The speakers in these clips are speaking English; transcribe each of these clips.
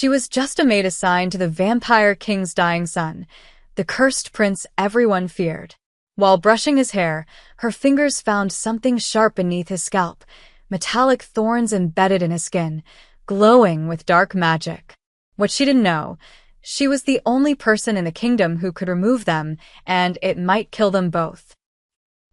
She was just a maid assigned to the vampire king's dying son, the cursed prince everyone feared. While brushing his hair, her fingers found something sharp beneath his scalp, metallic thorns embedded in his skin, glowing with dark magic. What she didn't know, she was the only person in the kingdom who could remove them, and it might kill them both.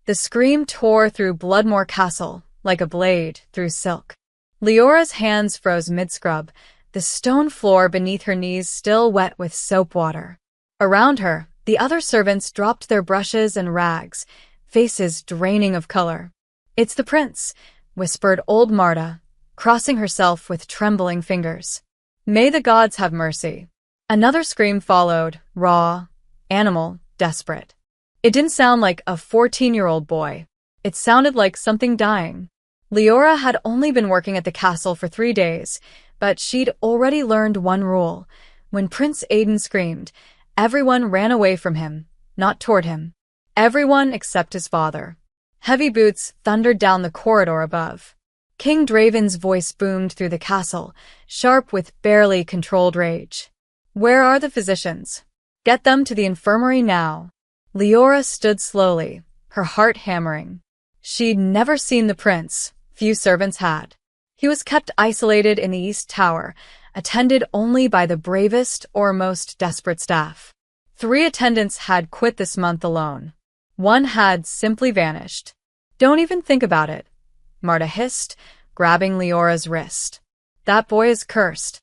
The scream tore through Bloodmore Castle, like a blade through silk. Leora's hands froze mid-scrub, the stone floor beneath her knees still wet with soap water. Around her, the other servants dropped their brushes and rags, faces draining of color. "It's the prince," whispered old Marta, crossing herself with trembling fingers. "May the gods have mercy." Another scream followed, raw, animal, desperate. It didn't sound like a 14-year-old boy. It sounded like something dying. Leora had only been working at the castle for 3 days, but she'd already learned one rule. When Prince Aidan screamed, everyone ran away from him, not toward him. Everyone except his father. Heavy boots thundered down the corridor above. King Draven's voice boomed through the castle, sharp with barely controlled rage. "Where are the physicians? Get them to the infirmary now." Leora stood slowly, her heart hammering. She'd never seen the prince, few servants had. He was kept isolated in the East Tower, attended only by the bravest or most desperate staff. 3 attendants had quit this month alone. 1 had simply vanished. "Don't even think about it," Marta hissed, grabbing Leora's wrist. "That boy is cursed.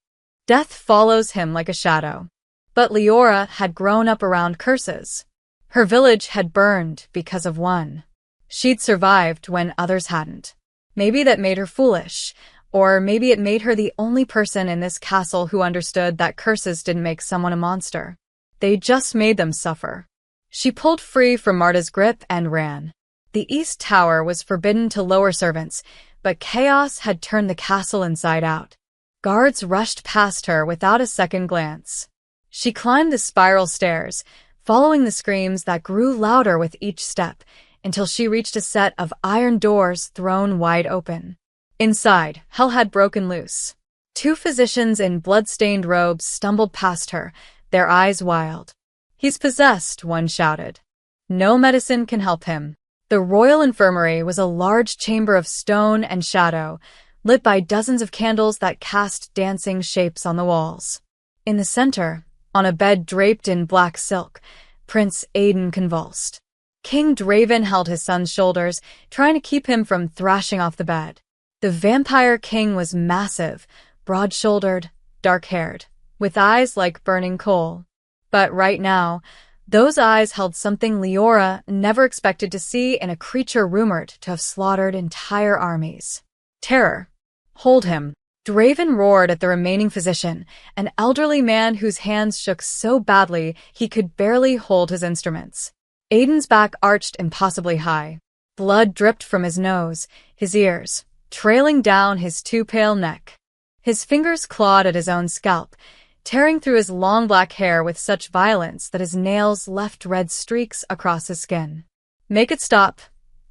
Death follows him like a shadow." But Leora had grown up around curses. Her village had burned because of one. She'd survived when others hadn't. Maybe that made her foolish, or maybe it made her the only person in this castle who understood that curses didn't make someone a monster. They just made them suffer. She pulled free from Marta's grip and ran. The East Tower was forbidden to lower servants, but chaos had turned the castle inside out. Guards rushed past her without a second glance. She climbed the spiral stairs, following the screams that grew louder with each step, until she reached a set of iron doors thrown wide open. Inside, hell had broken loose. 2 physicians in blood-stained robes stumbled past her, their eyes wild. "He's possessed," one shouted. "No medicine can help him." The royal infirmary was a large chamber of stone and shadow, lit by dozens of candles that cast dancing shapes on the walls. In the center, on a bed draped in black silk, Prince Aidan convulsed. King Draven held his son's shoulders, trying to keep him from thrashing off the bed. The vampire king was massive, broad-shouldered, dark-haired, with eyes like burning coal. But right now, those eyes held something Leora never expected to see in a creature rumored to have slaughtered entire armies. Terror. "Hold him." Draven roared at the remaining physician, an elderly man whose hands shook so badly he could barely hold his instruments. Aidan's back arched impossibly high. Blood dripped from his nose, his ears, trailing down his too pale neck. His fingers clawed at his own scalp, tearing through his long black hair with such violence that his nails left red streaks across his skin. "Make it stop,"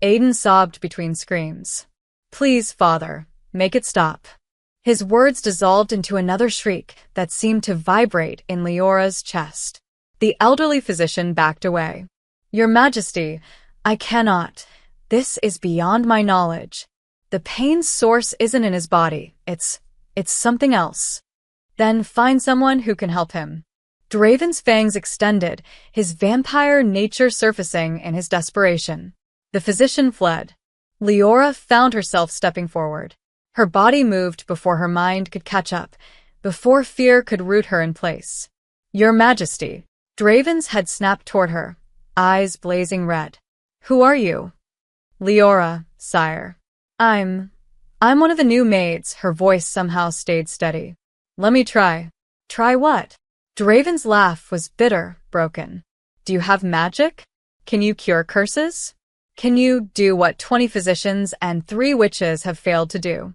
Aidan sobbed between screams. "Please, father, make it stop." His words dissolved into another shriek that seemed to vibrate in Leora's chest. The elderly physician backed away. "Your Majesty, I cannot. This is beyond my knowledge. The pain's source isn't in his body. It's something else." "Then find someone who can help him." Draven's fangs extended, his vampire nature surfacing in his desperation. The physician fled. Leora found herself stepping forward. Her body moved before her mind could catch up, before fear could root her in place. "Your Majesty." Draven's head snapped toward her, eyes blazing red. "Who are you?" "Leora, sire." I'm one of the new maids." Her voice somehow stayed steady. "Let me try." "Try what?" Draven's laugh was bitter, broken. "Do you have magic? Can you cure curses? Can you do what 20 physicians and 3 witches have failed to do?"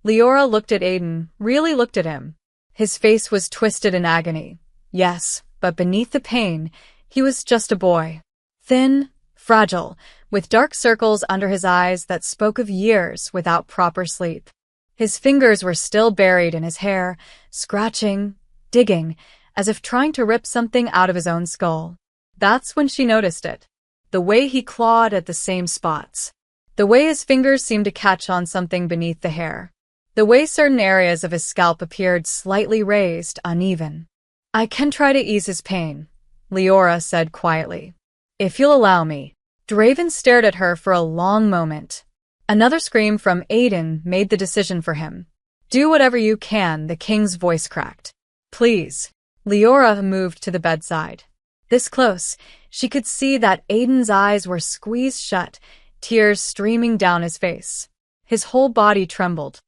Leora looked at Aidan, really looked at him. His face was twisted in agony. Yes, but beneath the pain, he was just a boy. Thin, fragile, with dark circles under his eyes that spoke of years without proper sleep. His fingers were still buried in his hair, scratching, digging, as if trying to rip something out of his own skull. That's when she noticed it. The way he clawed at the same spots. The way his fingers seemed to catch on something beneath the hair. The way certain areas of his scalp appeared slightly raised, uneven. "I can try to ease his pain," Leora said quietly. "If you'll allow me." Draven stared at her for a long moment. Another scream from Aiden made the decision for him. "Do whatever you can," the king's voice cracked. "Please." Leora moved to the bedside. This close, she could see that Aiden's eyes were squeezed shut, tears streaming down his face. His whole body trembled.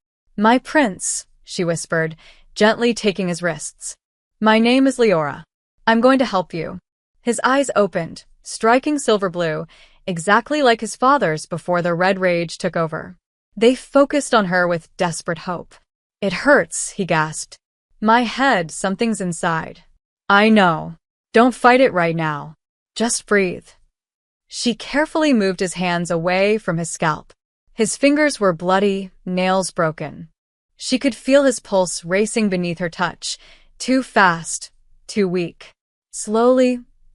"My prince," she whispered, gently taking his wrists. "My name is Leora. I'm going to help you." His eyes opened, striking silver blue, exactly like his father's before the red rage took over. They focused on her with desperate hope. "It hurts," he gasped. "My head, something's inside." "I know. Don't fight it right now. Just breathe." She carefully moved his hands away from his scalp. His fingers were bloody, nails broken. She could feel his pulse racing beneath her touch. Too fast, too weak. Slowly,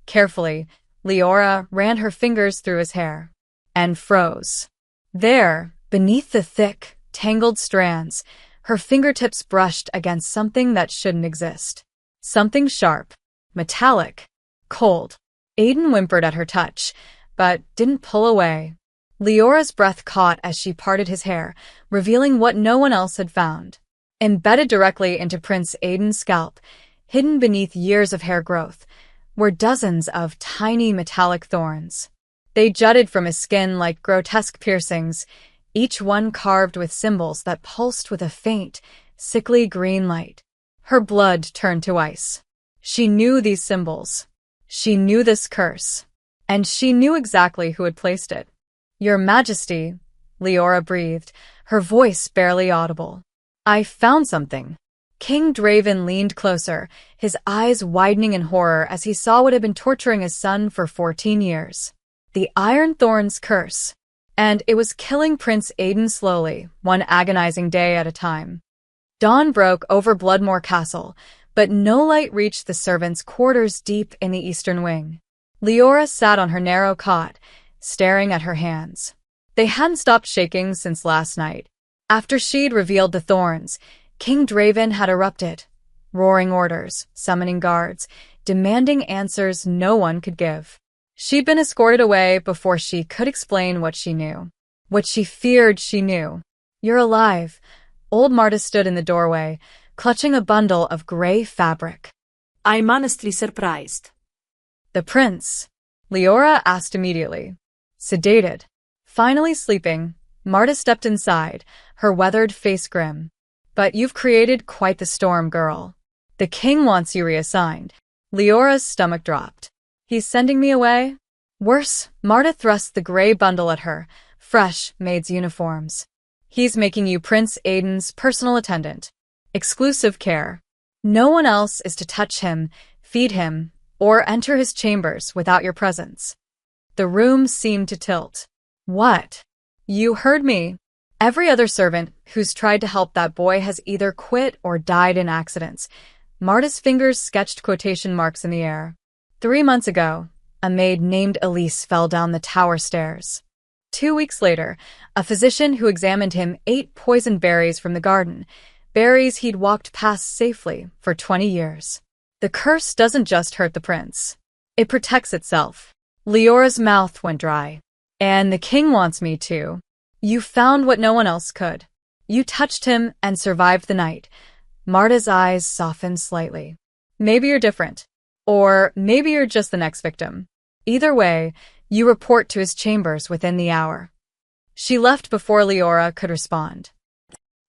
carefully, Leora ran her fingers through his hair. And froze. There, beneath the thick, tangled strands, her fingertips brushed against something that shouldn't exist. Something sharp, metallic, cold. Aiden whimpered at her touch, but didn't pull away. Leora's breath caught as she parted his hair, revealing what no one else had found. Embedded directly into Prince Aiden's scalp, hidden beneath years of hair growth, were dozens of tiny metallic thorns. They jutted from his skin like grotesque piercings, each one carved with symbols that pulsed with a faint, sickly green light. Her blood turned to ice. She knew these symbols. She knew this curse. And she knew exactly who had placed it. "Your Majesty," Leora breathed, her voice barely audible. "I found something." King Draven leaned closer, his eyes widening in horror as he saw what had been torturing his son for 14 years. The Iron Thorn's curse. And it was killing Prince Aiden slowly, one agonizing day at a time. Dawn broke over Bloodmoor Castle, but no light reached the servants' quarters deep in the eastern wing. Leora sat on her narrow cot, staring at her hands. They hadn't stopped shaking since last night. After she'd revealed the thorns, King Draven had erupted, roaring orders, summoning guards, demanding answers no one could give. She'd been escorted away before she could explain what she knew. What she feared she knew. "You're alive." Old Marta stood in the doorway, clutching a bundle of gray fabric. "I'm honestly surprised." "The prince?" Leora asked immediately. Sedated. Finally sleeping, Marta stepped inside, her weathered face grim. "But you've created quite the storm, girl. The king wants you reassigned." Leora's stomach dropped. "He's sending me away?" "Worse," Marta thrust the gray bundle at her, fresh maid's uniforms. "He's making you Prince Aiden's personal attendant. Exclusive care. No one else is to touch him, feed him, or enter his chambers without your presence." The room seemed to tilt. "What? You heard me. Every other servant who's tried to help that boy has either quit or died in accidents." Marta's fingers sketched quotation marks in the air. 3 months ago, a maid named Elise fell down the tower stairs. 2 weeks later, a physician who examined him ate poisoned berries from the garden, berries he'd walked past safely for 20 years. The curse doesn't just hurt the prince. It protects itself. Leora's mouth went dry. "And the king wants me to." "You found what no one else could. You touched him and survived the night." Marta's eyes softened slightly. "Maybe you're different. Or maybe you're just the next victim. Either way, you report to his chambers within the hour." She left before Leora could respond.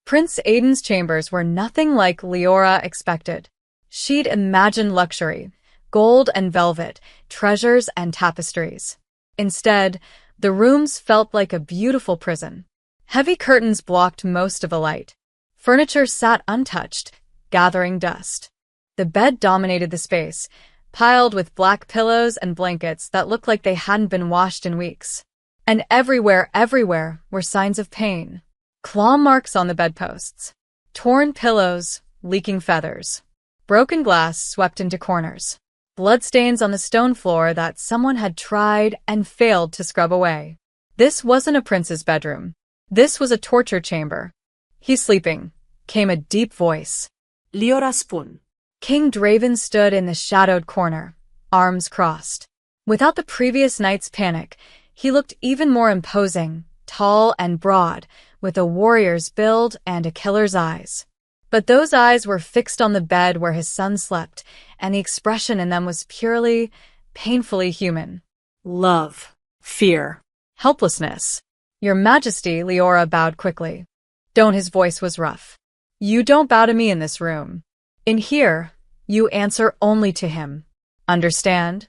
Prince Aiden's chambers were nothing like Leora expected. She'd imagined luxury, gold and velvet, treasures and tapestries. Instead, the rooms felt like a beautiful prison. Heavy curtains blocked most of the light. Furniture sat untouched, gathering dust. The bed dominated the space, piled with black pillows and blankets that looked like they hadn't been washed in weeks. And everywhere were signs of pain. Claw marks on the bedposts. Torn pillows, leaking feathers. Broken glass swept into corners. Bloodstains on the stone floor that someone had tried and failed to scrub away. This wasn't a prince's bedroom. This was a torture chamber. "He's sleeping," came a deep voice. Liora spun. King Draven stood in the shadowed corner, arms crossed. Without the previous night's panic, he looked even more imposing, tall and broad, with a warrior's build and a killer's eyes. But those eyes were fixed on the bed where his son slept, and the expression in them was purely, painfully human. Love. Fear. Helplessness. "Your Majesty," Liora bowed quickly. "Don't," his voice was rough. "You don't bow to me in this room. In here, you answer only to him. Understand?"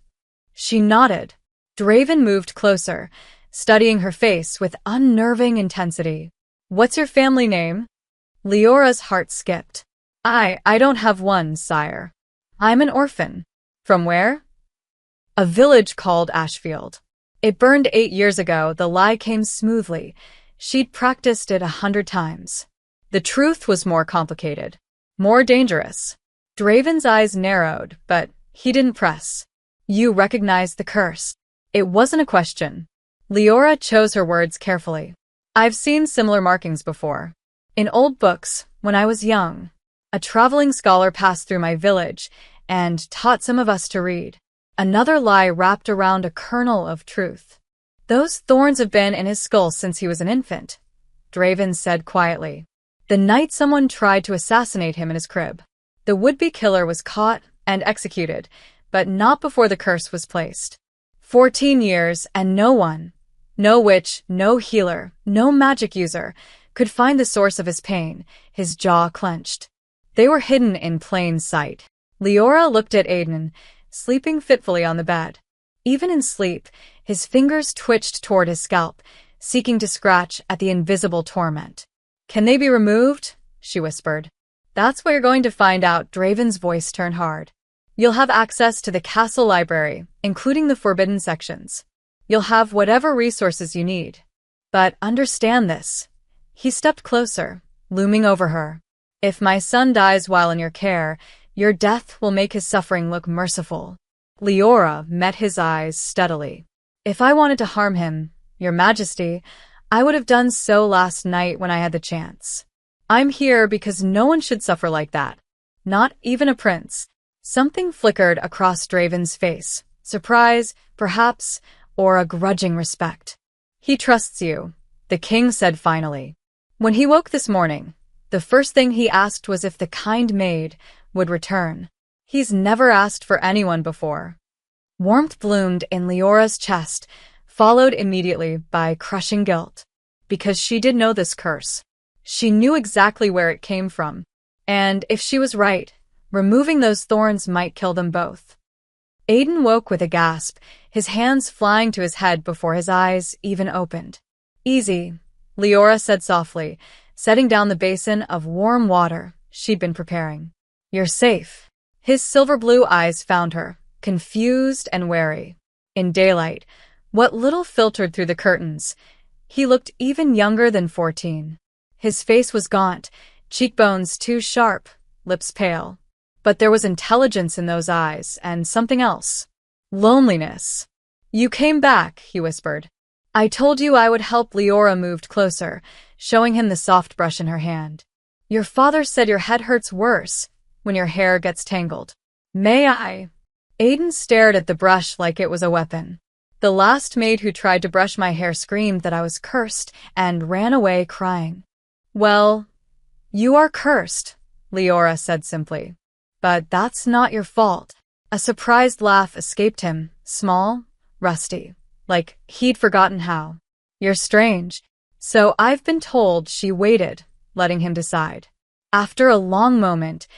She nodded. Draven moved closer, studying her face with unnerving intensity. "What's your family name?" Leora's heart skipped. I don't have one, sire. I'm an orphan." "From where?" "A village called Ashfield. It burned 8 years ago." The lie came smoothly. She'd practiced it 100 times. The truth was more complicated, more dangerous. Draven's eyes narrowed, but he didn't press. "You recognize the curse." It wasn't a question. Leora chose her words carefully. "I've seen similar markings before. In old books, when I was young. A traveling scholar passed through my village and taught some of us to read." Another lie wrapped around a kernel of truth. "Those thorns have been in his skull since he was an infant," Draven said quietly. "The night someone tried to assassinate him in his crib. The would-be killer was caught and executed, but not before the curse was placed. 14 years and no one, no witch, no healer, no magic user, could find the source of his pain." His jaw clenched. "They were hidden in plain sight." Leora looked at Aiden, sleeping fitfully on the bed. Even in sleep, his fingers twitched toward his scalp, seeking to scratch at the invisible torment. "Can they be removed?" she whispered. "That's what you're going to find out." Draven's voice turned hard. "You'll have access to the castle library, including the forbidden sections. You'll have whatever resources you need. But understand this." He stepped closer, looming over her. "If my son dies while in your care, your death will make his suffering look merciful." Leora met his eyes steadily. "If I wanted to harm him, Your Majesty, I would have done so last night when I had the chance. I'm here because no one should suffer like that. Not even a prince." Something flickered across Draven's face. Surprise, perhaps, or a grudging respect. "He trusts you," the king said finally. When he woke this morning, the first thing he asked was if the kind Maid would return. He's never asked for anyone before. Warmth bloomed in Leora's chest, followed immediately by crushing guilt. Because she did know this curse. She knew exactly where it came from. And if she was right, removing those thorns might kill them both. Aiden woke with a gasp, his hands flying to his head before his eyes even opened. "Easy," Leora said softly, setting down the basin of warm water she'd been preparing. "You're safe." His silver-blue eyes found her, confused and wary. In daylight, what little filtered through the curtains, he looked even younger than 14. His face was gaunt, cheekbones too sharp, lips pale. But there was intelligence in those eyes, and something else. Loneliness. "You came back," he whispered. "I told you I would help." Leora moved closer, showing him the soft brush in her hand. "Your father said your head hurts worse when your hair gets tangled. May I?" Aiden stared at the brush like it was a weapon. "The last maid who tried to brush my hair screamed that I was cursed and ran away crying." "Well, you are cursed," Leora said simply. "But that's not your fault." A surprised laugh escaped him, small, rusty, like he'd forgotten how. "You're strange." "So I've been told." She waited, letting him decide. After a long moment,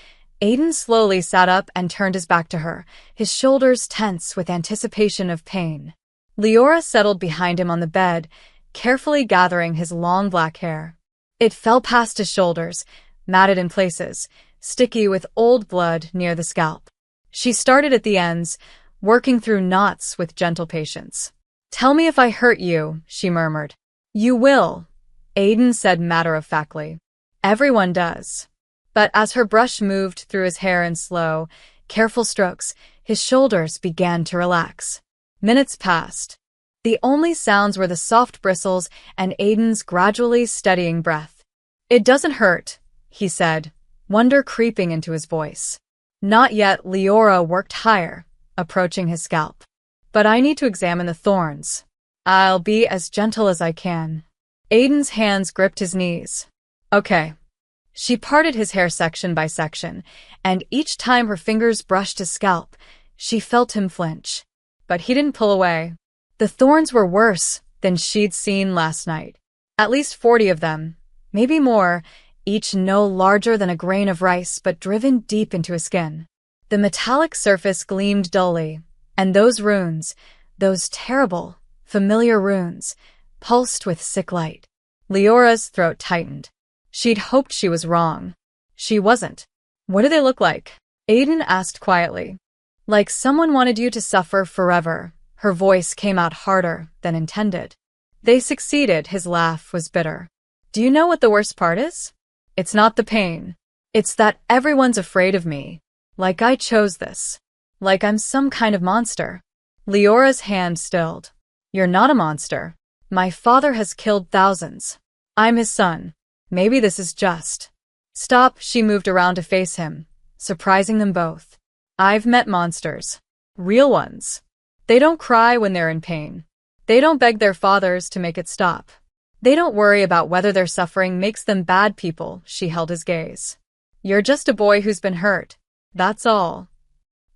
Aiden slowly sat up and turned his back to her, his shoulders tense with anticipation of pain. Leora settled behind him on the bed, carefully gathering his long black hair. It fell past his shoulders, matted in places, sticky with old blood near the scalp. She started at the ends, working through knots with gentle patience. "Tell me if I hurt you," she murmured. "You will," Aiden said matter-of-factly. "Everyone does." But as her brush moved through his hair in slow, careful strokes, his shoulders began to relax. Minutes passed. The only sounds were the soft bristles and Aiden's gradually steadying breath. "It doesn't hurt," he said, wonder creeping into his voice. Not yet. Leora worked higher, approaching his scalp. "But I need to examine the thorns. I'll be as gentle as I can." Aiden's hands gripped his knees. "Okay." She parted his hair section by section, and each time her fingers brushed his scalp, she felt him flinch. But he didn't pull away. The thorns were worse than she'd seen last night. At least 40 of them, maybe more, each no larger than a grain of rice but driven deep into his skin. The metallic surface gleamed dully, and those runes, those terrible, familiar runes, pulsed with sick light. Leora's throat tightened. She'd hoped she was wrong. She wasn't. "What do they look like?" Aiden asked quietly. "Like someone wanted you to suffer forever." Her voice came out harder than intended. "They succeeded." His laugh was bitter. "Do you know what the worst part is? It's not the pain. It's that everyone's afraid of me. Like I chose this. Like I'm some kind of monster." Leora's hand stilled. "You're not a monster. My father has killed thousands. I'm his son. Maybe this is just." "Stop." She moved around to face him, surprising them both. "I've met monsters. Real ones. They don't cry when they're in pain. They don't beg their fathers to make it stop. They don't worry about whether their suffering makes them bad people." She held his gaze. "You're just a boy who's been hurt. That's all."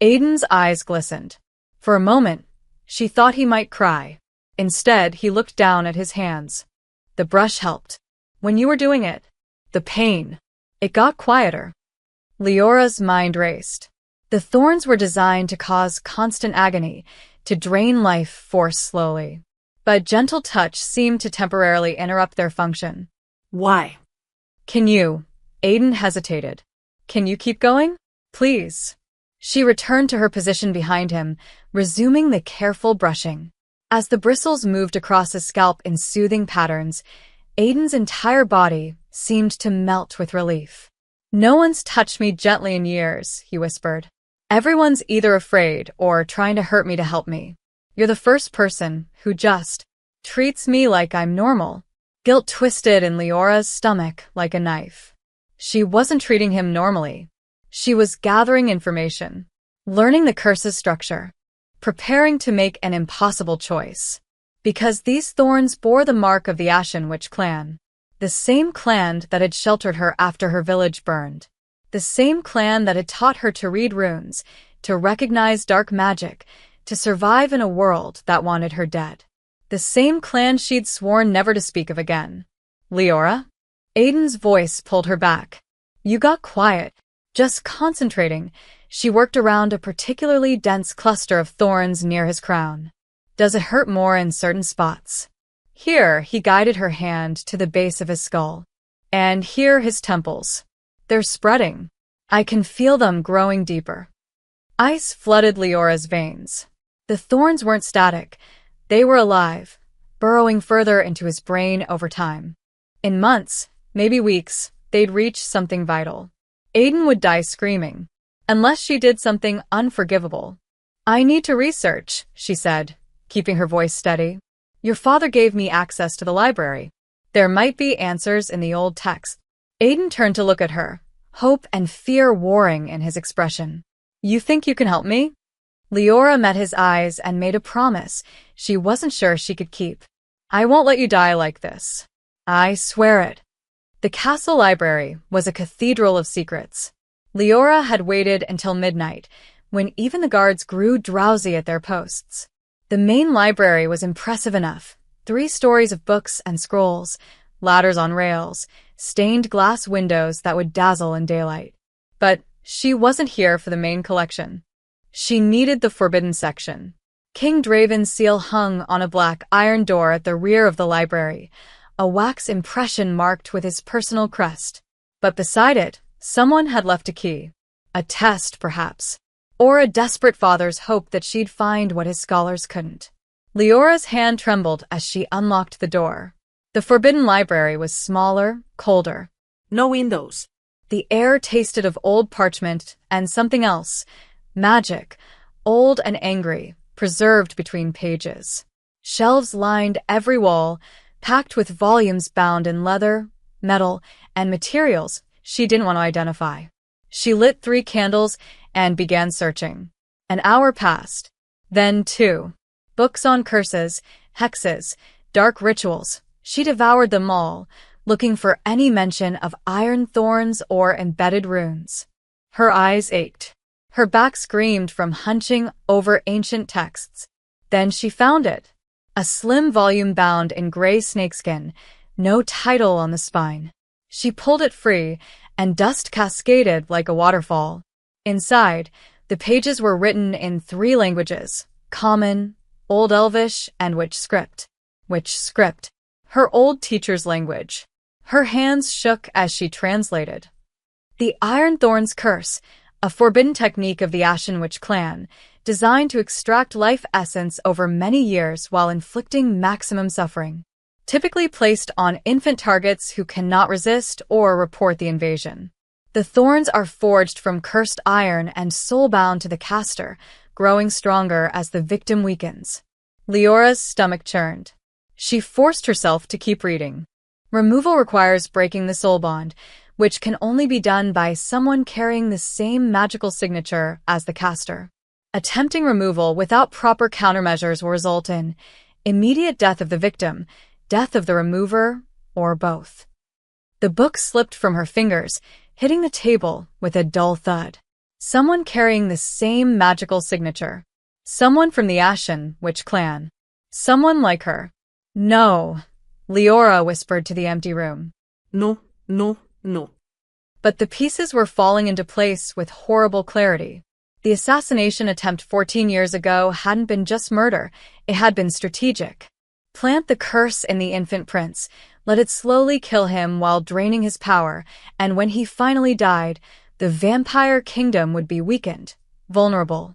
Aiden's eyes glistened. For a moment, she thought he might cry. Instead, he looked down at his hands. "The brush helped. When you were doing it, the pain, it got quieter." Leora's mind raced. The thorns were designed to cause constant agony, to drain life force slowly. But gentle touch seemed to temporarily interrupt their function. Why? "Can you?" Aiden hesitated. "Can you keep going? Please." She returned to her position behind him, resuming the careful brushing. As the bristles moved across his scalp in soothing patterns, Aiden's entire body seemed to melt with relief. "No one's touched me gently in years," he whispered. "Everyone's either afraid or trying to hurt me to help me. You're the first person who just treats me like I'm normal." Guilt twisted in Leora's stomach like a knife. She wasn't treating him normally. She was gathering information, learning the curse's structure, preparing to make an impossible choice. Because these thorns bore the mark of the Ashen Witch clan. The same clan that had sheltered her after her village burned. The same clan that had taught her to read runes, to recognize dark magic, to survive in a world that wanted her dead. The same clan she'd sworn never to speak of again. "Leora?" Aiden's voice pulled her back. "You got quiet, just concentrating." She worked around a particularly dense cluster of thorns near his crown. "Does it hurt more in certain spots?" "Here," he guided her hand to the base of his skull. "And here his temples. They're spreading. I can feel them growing deeper." Ice flooded Leora's veins. The thorns weren't static. They were alive, burrowing further into his brain over time. In months, maybe weeks, they'd reach something vital. Aiden would die screaming, unless she did something unforgivable. "I need to research," she said, keeping her voice steady. "Your father gave me access to the library. There might be answers in the old text." Aiden turned to look at her, hope and fear warring in his expression. "You think you can help me?" Leora met his eyes and made a promise she wasn't sure she could keep. "I won't let you die like this. I swear it." The castle library was a cathedral of secrets. Leora had waited until midnight, when even the guards grew drowsy at their posts. The main library was impressive enough. 3 stories of books and scrolls, ladders on rails, stained glass windows that would dazzle in daylight. But she wasn't here for the main collection. She needed the forbidden section. King Draven's seal hung on a black iron door at the rear of the library, a wax impression marked with his personal crest. But beside it, someone had left a key. A test, perhaps. Or a desperate father's hope that she'd find what his scholars couldn't. Leora's hand trembled as she unlocked the door. The forbidden library was smaller, colder. No windows. The air tasted of old parchment and something else, magic, old and angry, preserved between pages. Shelves lined every wall, packed with volumes bound in leather, metal, and materials she didn't want to identify. She lit 3 candles and began searching. An hour passed. Then 2. Books on curses, hexes, dark rituals. She devoured them all, looking for any mention of iron thorns or embedded runes. Her eyes ached. Her back screamed from hunching over ancient texts. Then she found it. A slim volume bound in gray snakeskin, no title on the spine. She pulled it free, and dust cascaded like a waterfall. Inside, the pages were written in 3 languages: Common, Old Elvish, and Witch script. Witch script. Her old teacher's language. Her hands shook as she translated. The Iron Thorn's Curse, a forbidden technique of the Ashen Witch clan, designed to extract life essence over many years while inflicting maximum suffering. Typically placed on infant targets who cannot resist or report the invasion. The thorns are forged from cursed iron and soul-bound to the caster, growing stronger as the victim weakens. Leora's stomach churned. She forced herself to keep reading. Removal requires breaking the soul bond, which can only be done by someone carrying the same magical signature as the caster. Attempting removal without proper countermeasures will result in immediate death of the victim, death of the remover, or both. The book slipped from her fingers, hitting the table with a dull thud. Someone carrying the same magical signature. Someone from the Ashen Witch clan. Someone like her. No, Leora whispered to the empty room. No, no, no. But the pieces were falling into place with horrible clarity. The assassination attempt 14 years ago hadn't been just murder, it had been strategic. Plant the curse in the infant prince, let it slowly kill him while draining his power, and when he finally died, the vampire kingdom would be weakened, vulnerable.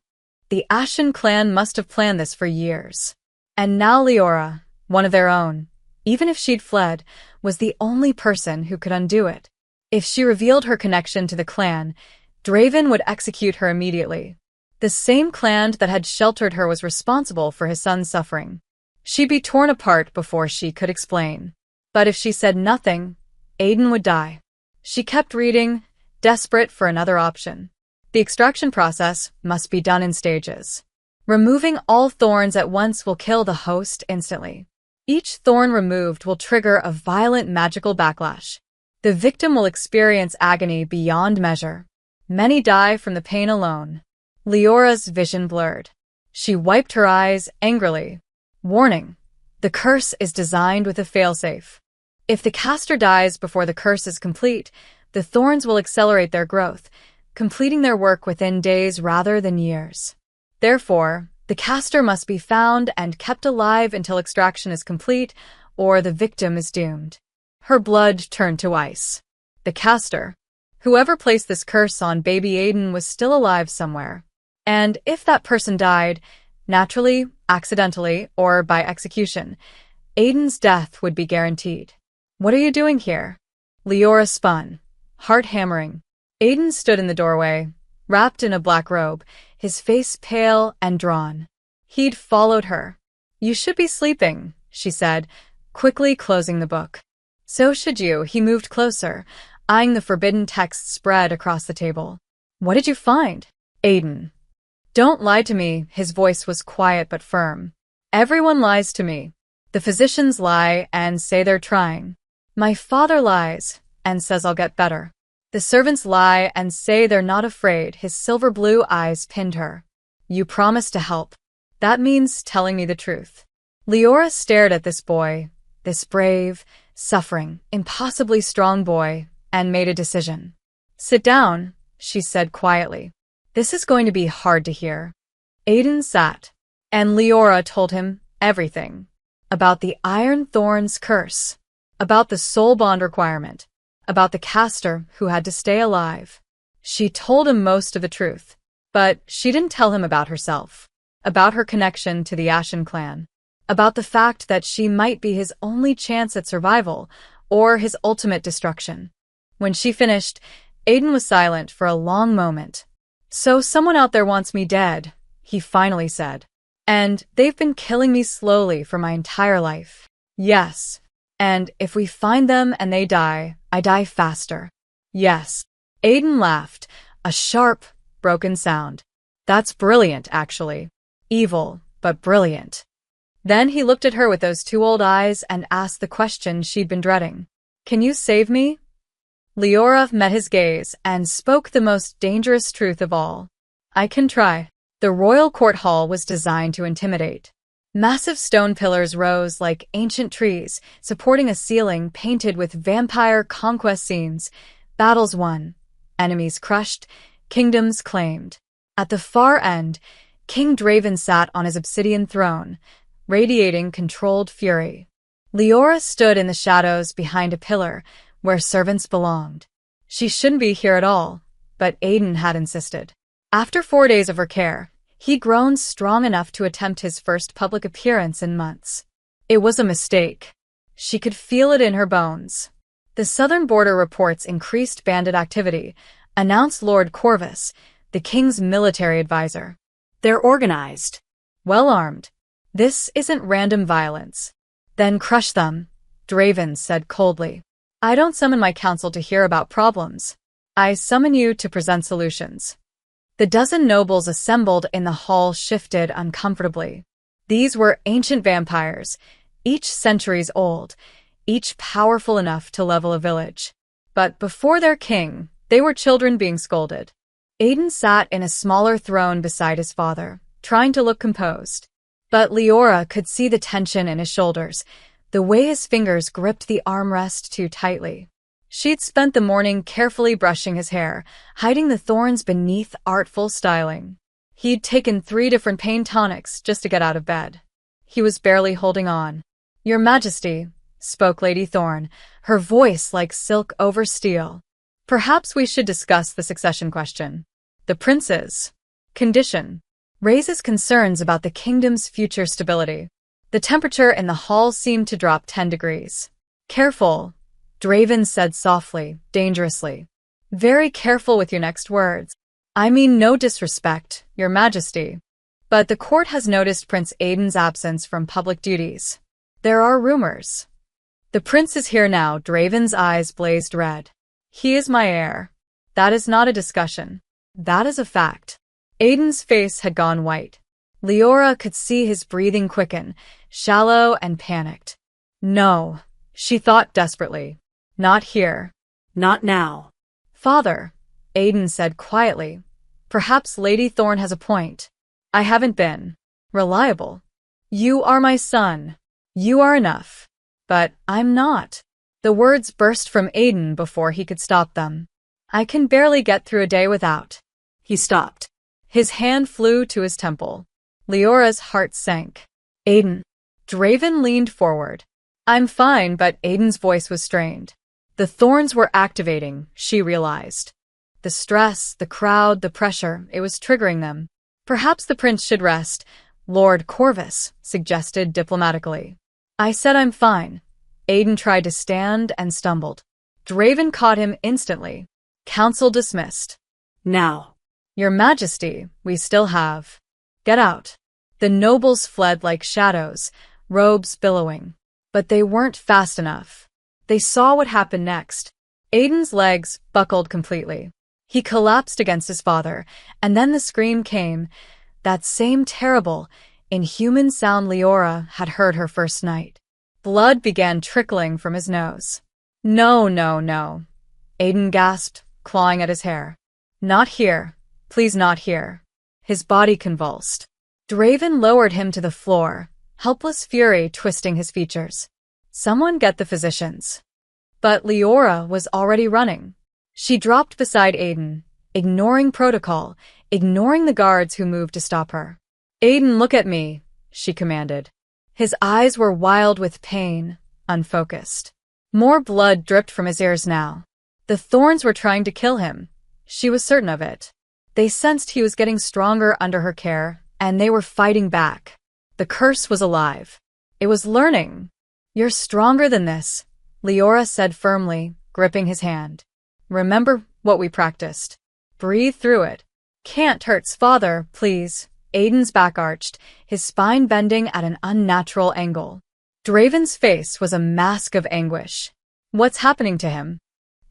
The Ashen clan must have planned this for years. And now Leora, one of their own, even if she'd fled, was the only person who could undo it. If she revealed her connection to the clan, Draven would execute her immediately. The same clan that had sheltered her was responsible for his son's suffering. She'd be torn apart before she could explain. But if she said nothing, Aiden would die. She kept reading, desperate for another option. The extraction process must be done in stages. Removing all thorns at once will kill the host instantly. Each thorn removed will trigger a violent magical backlash. The victim will experience agony beyond measure. Many die from the pain alone. Leora's vision blurred. She wiped her eyes angrily. Warning: the curse is designed with a failsafe. If the caster dies before the curse is complete, the thorns will accelerate their growth, completing their work within days rather than years. Therefore, the caster must be found and kept alive until extraction is complete, or the victim is doomed. Her blood turned to ice. The caster, whoever placed this curse on baby Aiden, was still alive somewhere. And if that person died, naturally, accidentally, or by execution, Aiden's death would be guaranteed. What are you doing here? Leora spun, heart hammering. Aiden stood in the doorway, wrapped in a black robe, his face pale and drawn. He'd followed her. You should be sleeping, she said, quickly closing the book. So should you. He moved closer, eyeing the forbidden text spread across the table. What did you find? Aiden. Don't lie to me. His voice was quiet but firm. Everyone lies to me. The physicians lie and say they're trying. My father lies and says I'll get better. The servants lie and say they're not afraid. His silver blue eyes pinned her. You promised to help. That means telling me the truth. Leora stared at this boy, this brave, suffering, impossibly strong boy, and made a decision. Sit down, she said quietly. This is going to be hard to hear. Aiden sat, and Leora told him everything. About the Iron Thorn's curse, about the soul bond requirement, about the caster who had to stay alive. She told him most of the truth, but she didn't tell him about herself, about her connection to the Ashen clan, about the fact that she might be his only chance at survival or his ultimate destruction. When she finished, Aiden was silent for a long moment. So someone out there wants me dead, he finally said. And they've been killing me slowly for my entire life. Yes. And if we find them and they die, I die faster. Yes. Aiden laughed, a sharp, broken sound. That's brilliant, actually. Evil, but brilliant. Then he looked at her with those two old eyes and asked the question she'd been dreading. Can you save me? Leora met his gaze and spoke the most dangerous truth of all. I can try. The royal court hall was designed to intimidate. Massive stone pillars rose like ancient trees, supporting a ceiling painted with vampire conquest scenes. Battles won, enemies crushed, kingdoms claimed. At the far end, King Draven sat on his obsidian throne, radiating controlled fury. Leora stood in the shadows behind a pillar where servants belonged. She shouldn't be here at all, but Aiden had insisted. After 4 days of her care, he'd grown strong enough to attempt his first public appearance in months. It was a mistake. She could feel it in her bones. The southern border reports increased bandit activity, announced Lord Corvus, the king's military advisor. They're organized. Well-armed. This isn't random violence. Then crush them, Draven said coldly. I don't summon my council to hear about problems. I summon you to present solutions. The dozen nobles assembled in the hall shifted uncomfortably. These were ancient vampires, each centuries old, each powerful enough to level a village. But before their king, they were children being scolded. Aiden sat in a smaller throne beside his father, trying to look composed. But Leora could see the tension in his shoulders, the way his fingers gripped the armrest too tightly. She'd spent the morning carefully brushing his hair, hiding the thorns beneath artful styling. He'd taken 3 different pain tonics just to get out of bed. He was barely holding on. Your Majesty, spoke Lady Thorne, her voice like silk over steel. Perhaps we should discuss the succession question. The prince's condition raises concerns about the kingdom's future stability. The temperature in the hall seemed to drop 10 degrees. Careful, Draven said softly, dangerously. Very careful with your next words. I mean no disrespect, Your Majesty. But the court has noticed Prince Aiden's absence from public duties. There are rumors. The prince is here now, Draven's eyes blazed red. He is my heir. That is not a discussion. That is a fact. Aiden's face had gone white. Leora could see his breathing quicken, shallow and panicked. No, she thought desperately. Not here. Not now. Father, Aiden said quietly. Perhaps Lady Thorne has a point. I haven't been reliable. You are my son. You are enough. But I'm not. The words burst from Aiden before he could stop them. I can barely get through a day without. He stopped. His hand flew to his temple. Leora's heart sank. Aiden. Draven leaned forward. I'm fine, but Aiden's voice was strained. The thorns were activating, she realized. The stress, the crowd, the pressure, it was triggering them. Perhaps the prince should rest, Lord Corvus suggested diplomatically. I said I'm fine. Aiden tried to stand and stumbled. Draven caught him instantly. Council dismissed. Now. Your Majesty, we still have. Get out. The nobles fled like shadows, robes billowing. But they weren't fast enough. They saw what happened next. Aiden's legs buckled completely. He collapsed against his father, and then the scream came, that same terrible, inhuman sound Leora had heard her first night. Blood began trickling from his nose. No, no, no. Aiden gasped, clawing at his hair. Not here. Please not here. His body convulsed. Draven lowered him to the floor, helpless fury twisting his features. Someone get the physicians. But Leora was already running. She dropped beside Aiden, ignoring protocol, ignoring the guards who moved to stop her. Aiden, look at me, she commanded. His eyes were wild with pain, unfocused. More blood dripped from his ears now. The thorns were trying to kill him. She was certain of it. They sensed he was getting stronger under her care, and they were fighting back. The curse was alive. It was learning. You're stronger than this, Leora said firmly, gripping his hand. Remember What we practiced. Breathe through it. Can't hurts, father, please. Aiden's back arched, his spine bending at an unnatural angle. Draven's face was a mask of anguish. What's happening to him?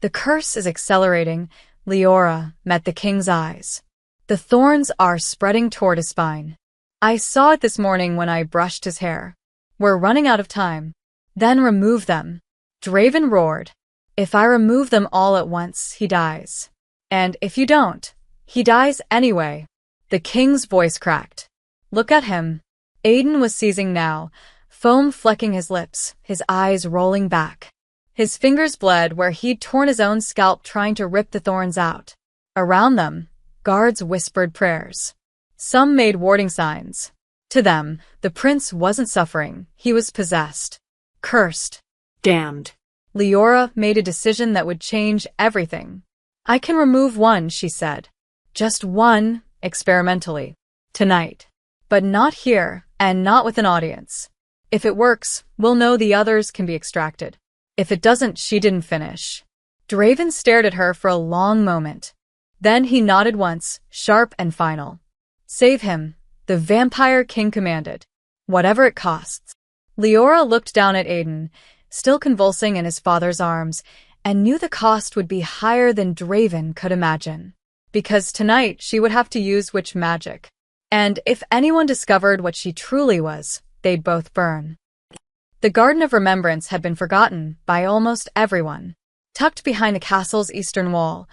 The curse is accelerating. Leora met the king's eyes. The thorns are spreading toward his spine. I saw it this morning when I brushed his hair. We're running out of time. Then remove them. Draven roared. If I remove them all at once, he dies. And if you don't, he dies anyway. The king's voice cracked. Look at him. Aiden was seizing now, foam flecking his lips, his eyes rolling back. His fingers bled where he'd torn his own scalp trying to rip the thorns out. Around them, guards whispered prayers. Some made warding signs. To them, the prince wasn't suffering, he was possessed. Cursed. Damned. Leora made a decision that would change everything. I can remove one, she said. Just one, experimentally. Tonight. But not here, and not with an audience. If it works, we'll know the others can be extracted. If it doesn't, she didn't finish. Draven stared at her for a long moment. Then he nodded once, sharp and final. Save him, the vampire king commanded. Whatever it costs. Leora looked down at Aiden, still convulsing in his father's arms, and knew the cost would be higher than Draven could imagine. Because tonight she would have to use witch magic. And if anyone discovered what she truly was, they'd both burn. The Garden of Remembrance had been forgotten by almost everyone. Tucked behind the castle's eastern wall,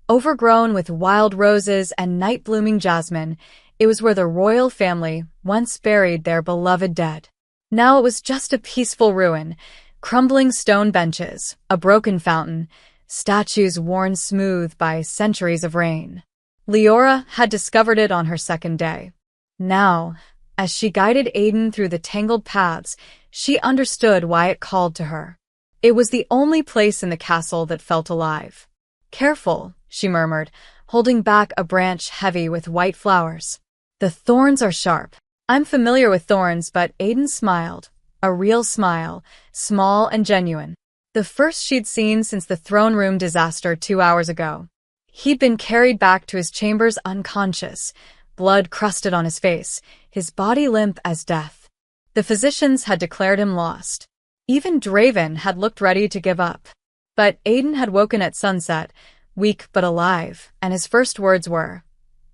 overgrown with wild roses and night-blooming jasmine, it was where the royal family once buried their beloved dead. Now it was just a peaceful ruin, crumbling stone benches, a broken fountain, statues worn smooth by centuries of rain. Leora had discovered it on her second day. Now, as she guided Aiden through the tangled paths, she understood why it called to her. It was the only place in the castle that felt alive. Careful, she murmured, holding back a branch heavy with white flowers. The thorns are sharp. I'm familiar with thorns, but Aiden smiled. A real smile, small and genuine. The first she'd seen since the throne room disaster 2 hours ago. He'd been carried back to his chambers unconscious, blood crusted on his face, his body limp as death. The physicians had declared him lost. Even Draven had looked ready to give up. But Aiden had woken at sunset, weak but alive, and his first words were,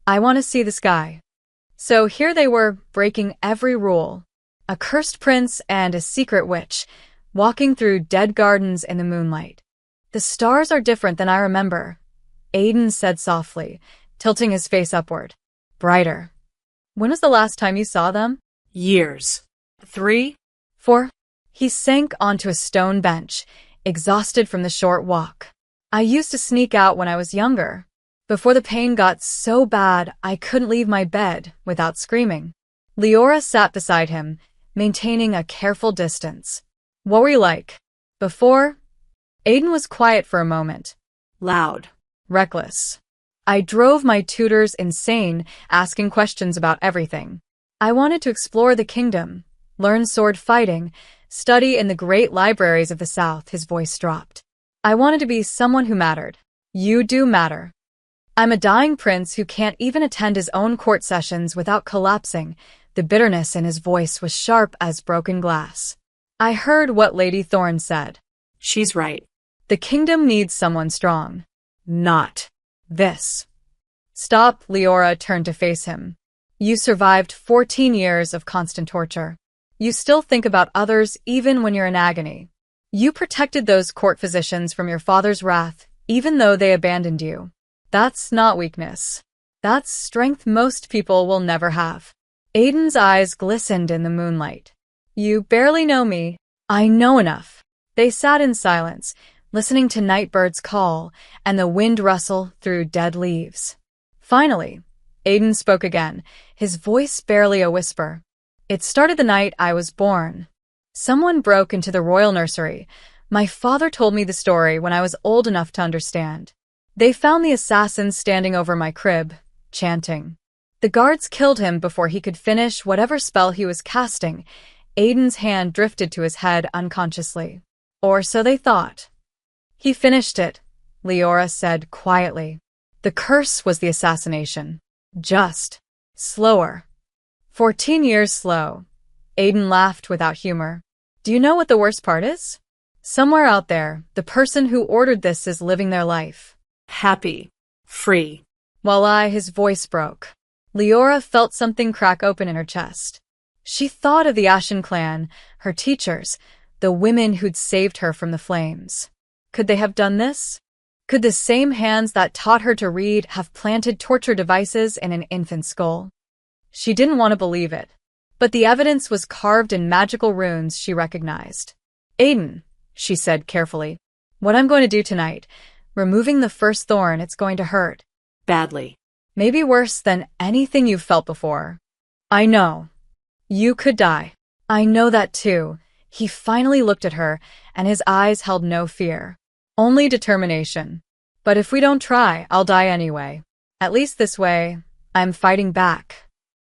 I want to see this guy. So here they were, breaking every rule. A cursed prince and a secret witch, walking through dead gardens in the moonlight. The stars are different than I remember, Aiden said softly, tilting his face upward. Brighter. When was the last time you saw them? Years. 3? 4. He sank onto a stone bench, exhausted from the short walk. I used to sneak out when I was younger, before the pain got so bad I couldn't leave my bed without screaming. Leora sat beside him, maintaining a careful distance. What were you like? Before? Aiden was quiet for a moment. Loud. Reckless. I drove my tutors insane, asking questions about everything. I wanted to explore the kingdom, learn sword fighting, study in the great libraries of the South. His voice dropped. I wanted to be someone who mattered. You do matter. I'm a dying prince who can't even attend his own court sessions without collapsing. The bitterness in his voice was sharp as broken glass. I heard what Lady Thorne said. She's right. The kingdom needs someone strong. Not this. Stop, Leora turned to face him. You survived 14 years of constant torture. You still think about others even when you're in agony. You protected those court physicians from your father's wrath, even though they abandoned you. That's not weakness. That's strength most people will never have. Aiden's eyes glistened in the moonlight. You barely know me. I know enough. They sat in silence, listening to night birds call and the wind rustle through dead leaves. Finally, Aiden spoke again, his voice barely a whisper. It started the night I was born. Someone broke into the royal nursery. My father told me the story when I was old enough to understand. They found the assassin standing over my crib, chanting. The guards killed him before he could finish whatever spell he was casting. Aiden's hand drifted to his head unconsciously. Or so they thought. He finished it, Leora said quietly. The curse was the assassination. Just. Slower. 14 years slow. Aiden laughed without humor. Do you know what the worst part is? Somewhere out there, the person who ordered this is living their life. Happy. Free. While his voice broke. Leora felt something crack open in her chest. She thought of the Ashen clan, her teachers, the women who'd saved her from the flames. Could they have done this? Could the same hands that taught her to read have planted torture devices in an infant's skull? She didn't want to believe it, but the evidence was carved in magical runes she recognized. Aiden, she said carefully, what I'm going to do tonight, removing the first thorn, it's going to hurt. Badly. Maybe worse than anything you've felt before. I know. You could die. I know that too. He finally looked at her, and his eyes held no fear. Only determination. But if we don't try, I'll die anyway. At least this way, I'm fighting back.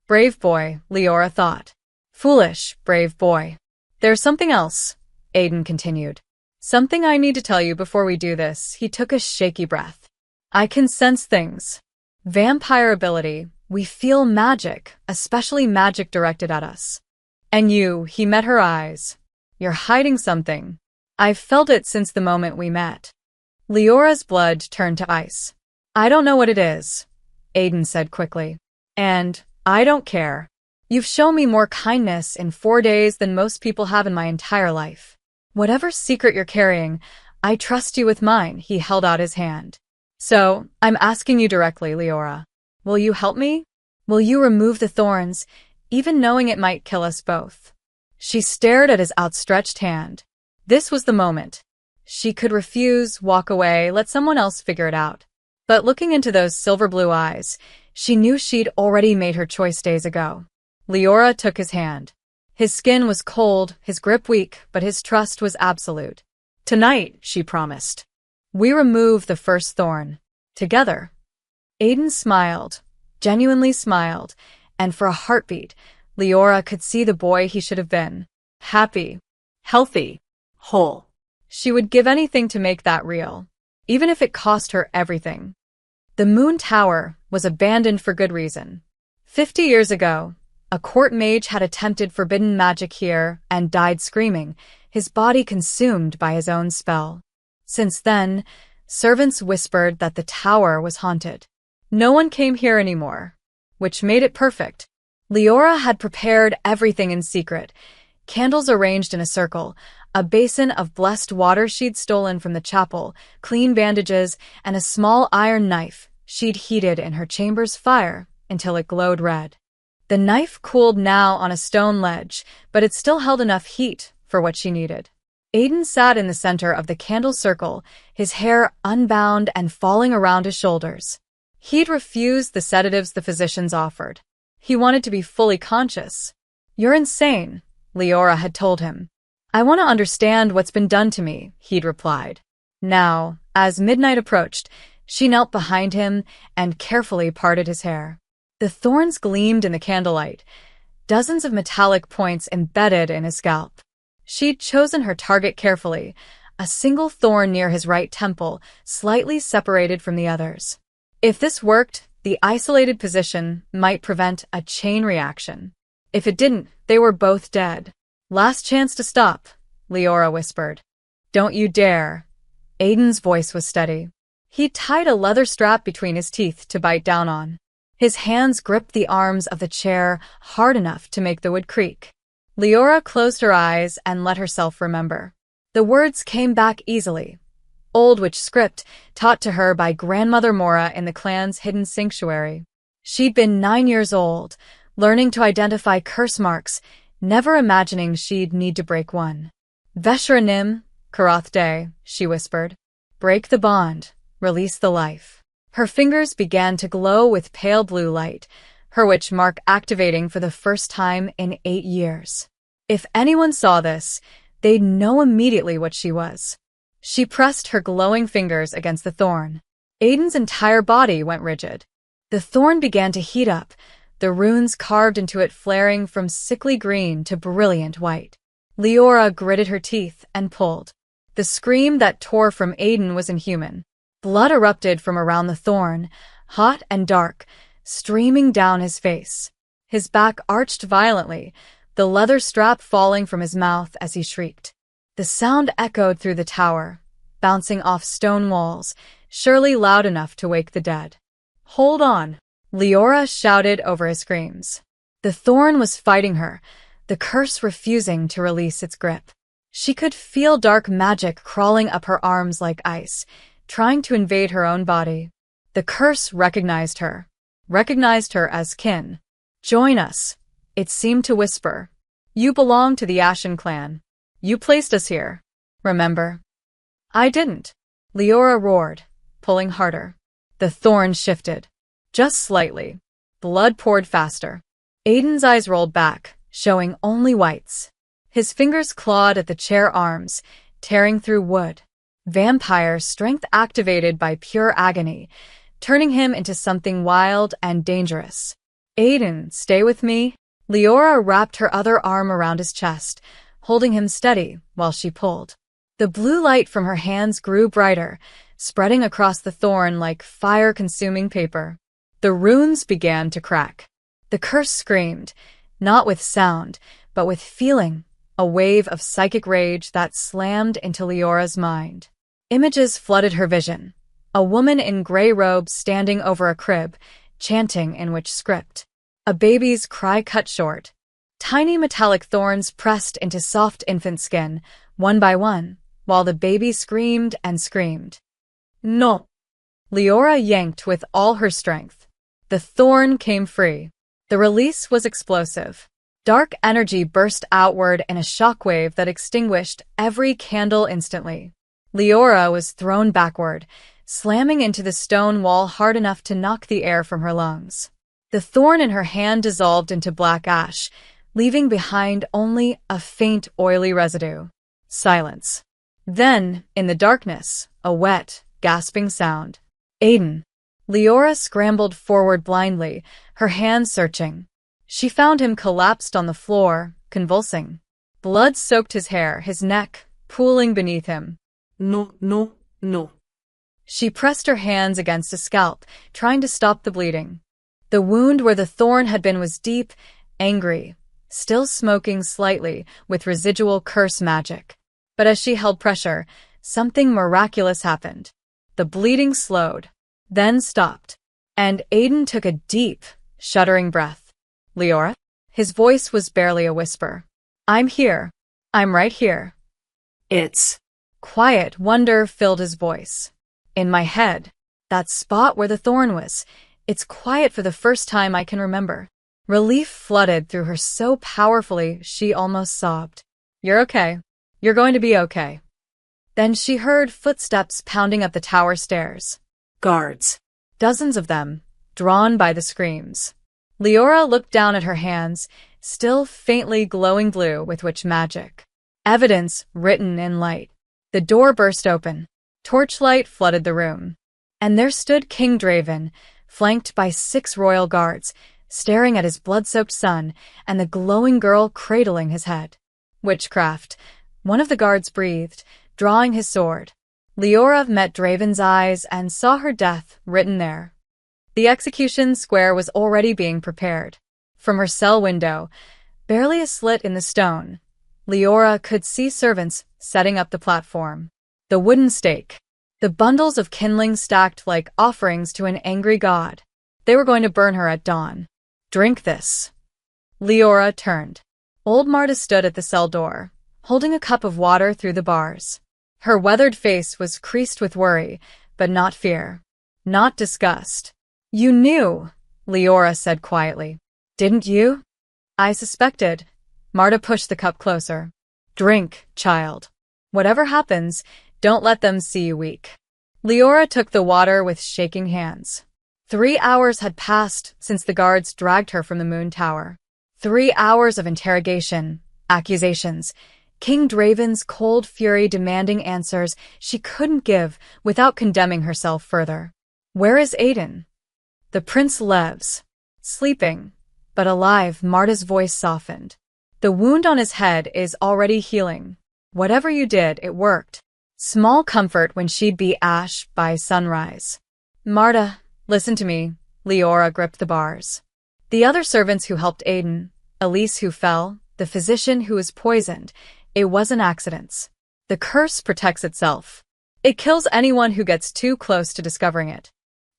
Brave boy, Leora thought. Foolish, brave boy. There's something else, Aiden continued. Something I need to tell you before we do this. He took a shaky breath. I can sense things. Vampire ability. We feel magic, especially magic directed at us. And you, he met her eyes. You're hiding something. I've felt it since the moment we met. Leora's blood turned to ice. I don't know what it is, Aiden said quickly. And I don't care. You've shown me more kindness in 4 days than most people have in my entire life. Whatever secret you're carrying, I trust you with mine, he held out his hand. So, I'm asking you directly, Leora. Will you help me? Will you remove the thorns, even knowing it might kill us both? She stared at his outstretched hand. This was the moment. She could refuse, walk away, let someone else figure it out. But looking into those silver blue eyes, she knew she'd already made her choice days ago. Leora took his hand. His skin was cold, his grip weak, but his trust was absolute. Tonight, she promised. We remove the first thorn. Together. Aiden smiled, genuinely smiled, and for a heartbeat, Leora could see the boy he should have been. Happy. Healthy. Whole. She would give anything to make that real, even if it cost her everything. The Moon Tower was abandoned for good reason. 50 years ago, a court mage had attempted forbidden magic here and died screaming, his body consumed by his own spell. Since then, servants whispered that the tower was haunted. No one came here anymore, which made it perfect. Leora had prepared everything in secret, candles arranged in a circle, a basin of blessed water she'd stolen from the chapel, clean bandages, and a small iron knife she'd heated in her chamber's fire until it glowed red. The knife cooled now on a stone ledge, but it still held enough heat for what she needed. Aiden sat in the center of the candle circle, his hair unbound and falling around his shoulders. He'd refused the sedatives the physicians offered. He wanted to be fully conscious. You're insane, Leora had told him. I want to understand what's been done to me, he'd replied. Now, as midnight approached, she knelt behind him and carefully parted his hair. The thorns gleamed in the candlelight, dozens of metallic points embedded in his scalp. She'd chosen her target carefully, a single thorn near his right temple, slightly separated from the others. If this worked, the isolated position might prevent a chain reaction. If it didn't, they were both dead. Last chance to stop, Leora whispered. Don't you dare. Aiden's voice was steady. He tied a leather strap between his teeth to bite down on. His hands gripped the arms of the chair hard enough to make the wood creak. Leora closed her eyes and let herself remember. The words came back easily. Old witch script taught to her by Grandmother Mora in the clan's hidden sanctuary. She'd been 9 years old, learning to identify curse marks, never imagining she'd need to break one. Veshranim, Karath Day, she whispered. Break the bond, release the life. Her fingers began to glow with pale blue light, her witch mark activating for the first time in 8 years. If anyone saw this, they'd know immediately what she was. She pressed her glowing fingers against the thorn. Aiden's entire body went rigid. The thorn began to heat up, the runes carved into it flaring from sickly green to brilliant white. Leora gritted her teeth and pulled. The scream that tore from Aiden was inhuman. Blood erupted from around the thorn, hot and dark, streaming down his face. His back arched violently, the leather strap falling from his mouth as he shrieked. The sound echoed through the tower, bouncing off stone walls, surely loud enough to wake the dead. "Hold on!" Leora shouted over his screams. The thorn was fighting her, the curse refusing to release its grip. She could feel dark magic crawling up her arms like ice, trying to invade her own body. The curse recognized her as kin. "Join us," it seemed to whisper. "You belong to the Ashen clan. You placed us here. Remember?" "I didn't," Leora roared, pulling harder. The thorn shifted. Just slightly. Blood poured faster. Aiden's eyes rolled back, showing only whites. His fingers clawed at the chair arms, tearing through wood. Vampire strength activated by pure agony, turning him into something wild and dangerous. "Aiden, stay with me." Leora wrapped her other arm around his chest, holding him steady while she pulled. The blue light from her hands grew brighter, spreading across the thorn like fire-consuming paper. The runes began to crack. The curse screamed, not with sound, but with feeling, a wave of psychic rage that slammed into Leora's mind. Images flooded her vision. A woman in gray robes standing over a crib, chanting in which script. A baby's cry cut short. Tiny metallic thorns pressed into soft infant skin, one by one, while the baby screamed and screamed. "No!" Leora yanked with all her strength. The thorn came free. The release was explosive. Dark energy burst outward in a shockwave that extinguished every candle instantly. Leora was thrown backward, slamming into the stone wall hard enough to knock the air from her lungs. The thorn in her hand dissolved into black ash, leaving behind only a faint oily residue. Silence. Then, in the darkness, a wet, gasping sound. "Aiden." Leora scrambled forward blindly, her hands searching. She found him collapsed on the floor, convulsing. Blood soaked his hair, his neck, pooling beneath him. "No, no, no." She pressed her hands against his scalp, trying to stop the bleeding. The wound where the thorn had been was deep, angry, still smoking slightly with residual curse magic. But as she held pressure, something miraculous happened. The bleeding slowed, then stopped, and Aiden took a deep, shuddering breath. "Leora?" His voice was barely a whisper. "I'm here. I'm right here." It's Quiet wonder filled his voice. "In my head, that spot where the thorn was, it's quiet for the first time I can remember." Relief flooded through her so powerfully she almost sobbed. "You're okay. You're going to be okay." Then she heard footsteps pounding up the tower stairs. guards. Dozens of them, drawn by the screams. Leora looked down at her hands, still faintly glowing blue with witch magic. Evidence written in light. The door burst open. Torchlight flooded the room. And there stood King Draven, flanked by 6 royal guards, staring at his blood-soaked son and the glowing girl cradling his head. "Witchcraft," one of the guards breathed, drawing his sword. Leora met Draven's eyes and saw her death written there. The execution square was already being prepared. From her cell window, barely a slit in the stone, Leora could see servants setting up the platform. The wooden stake. The bundles of kindling stacked like offerings to an angry god. They were going to burn her at dawn. "Drink this." Leora turned. Old Marta stood at the cell door, holding a cup of water through the bars. Her weathered face was creased with worry, but not fear. Not disgust. "You knew," Leora said quietly. "Didn't you?" "I suspected." Marta pushed the cup closer. "Drink, child. Whatever happens, don't let them see you weak." Leora took the water with shaking hands. 3 hours had passed since the guards dragged her from the moon tower. 3 hours of interrogation, accusations, King Draven's cold fury demanding answers she couldn't give without condemning herself further. "Where is Aiden?" "The prince lives." "Sleeping, but alive," Marta's voice softened. "The wound on his head is already healing. Whatever you did, it worked." Small comfort when she'd be ash by sunrise. Marta, listen to me. Leora gripped the bars. The other servants who helped Aiden, Elise who fell, the physician who was poisoned, it wasn't accidents. The curse protects itself. It kills anyone who gets too close to discovering it.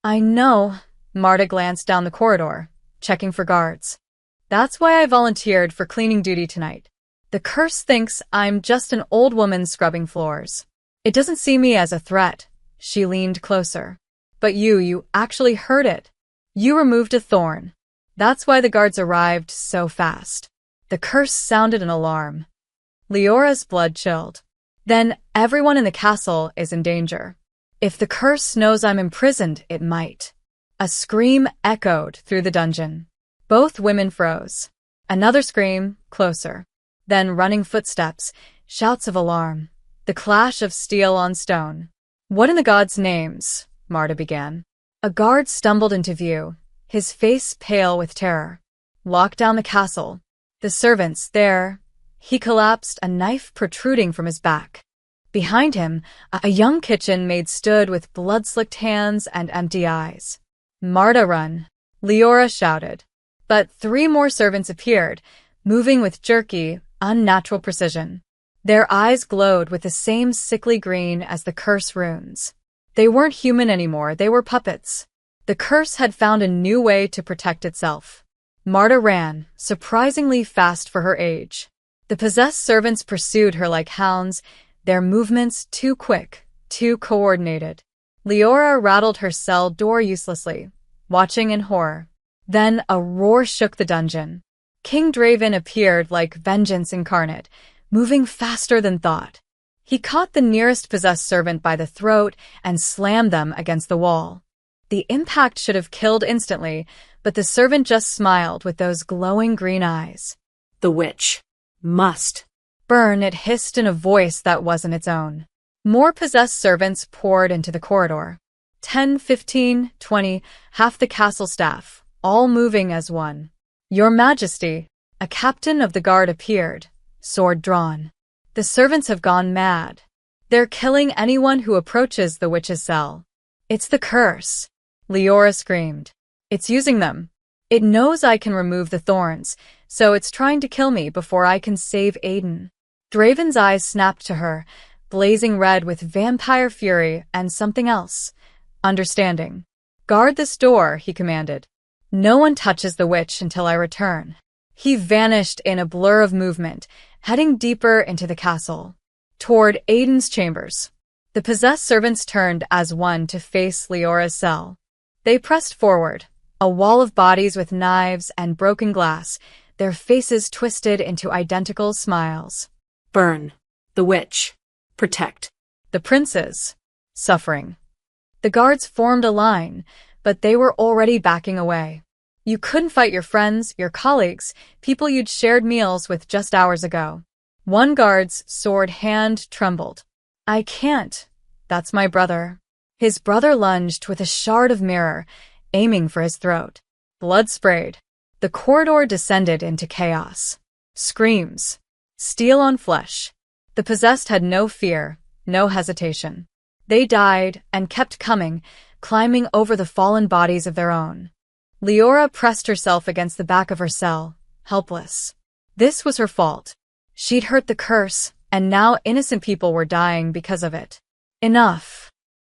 I know. Marta glanced down the corridor, checking for guards. That's why I volunteered for cleaning duty tonight. The curse thinks I'm just an old woman scrubbing floors. It doesn't see me as a threat. She leaned closer. But you actually heard it. You removed a thorn. That's why the guards arrived so fast. The curse sounded an alarm. Leora's blood chilled. Then everyone in the castle is in danger. If the curse knows I'm imprisoned, it might. A scream echoed through the dungeon. Both women froze. Another scream, closer. Then running footsteps, shouts of alarm. The clash of steel on stone. What in the gods' names? Marta began. A guard stumbled into view, his face pale with terror. Lock down the castle. The servants, there. He collapsed, a knife protruding from his back. Behind him, a young kitchen maid stood with blood-slicked hands and empty eyes. Marta, run! Leora shouted. But 3 more servants appeared, moving with jerky, unnatural precision. Their eyes glowed with the same sickly green as the curse runes. They weren't human anymore, they were puppets. The curse had found a new way to protect itself. Marta ran, surprisingly fast for her age. The possessed servants pursued her like hounds, their movements too quick, too coordinated. Leora rattled her cell door uselessly, watching in horror. Then a roar shook the dungeon. King Draven appeared like vengeance incarnate, moving faster than thought. He caught the nearest possessed servant by the throat and slammed them against the wall. The impact should have killed instantly, but the servant just smiled with those glowing green eyes. The witch. Must. Burn, it hissed in a voice that wasn't its own. More possessed servants poured into the corridor. 10, 15, 20, half the castle staff, all moving as one. Your Majesty, a captain of the guard appeared, sword drawn. The servants have gone mad. They're killing anyone who approaches the witch's cell. It's the curse. Leora screamed. It's using them. It knows I can remove the thorns, so it's trying to kill me before I can save Aiden. Draven's eyes snapped to her, blazing red with vampire fury and something else. Understanding. Guard this door, he commanded. No one touches the witch until I return. He vanished in a blur of movement, heading deeper into the castle, toward Aiden's chambers. The possessed servants turned as one to face Leora's cell. They pressed forward, a wall of bodies with knives and broken glass, their faces twisted into identical smiles. Burn. The witch. Protect. The princes. Suffering. The guards formed a line, but they were already backing away. You couldn't fight your friends, your colleagues, people you'd shared meals with just hours ago. One guard's sword hand trembled. I can't. That's my brother. His brother lunged with a shard of mirror, aiming for his throat. Blood sprayed. The corridor descended into chaos. Screams. Steel on flesh. The possessed had no fear, no hesitation. They died and kept coming, climbing over the fallen bodies of their own. Leora pressed herself against the back of her cell, helpless. This was her fault. She'd hurt the curse, and now innocent people were dying because of it. Enough.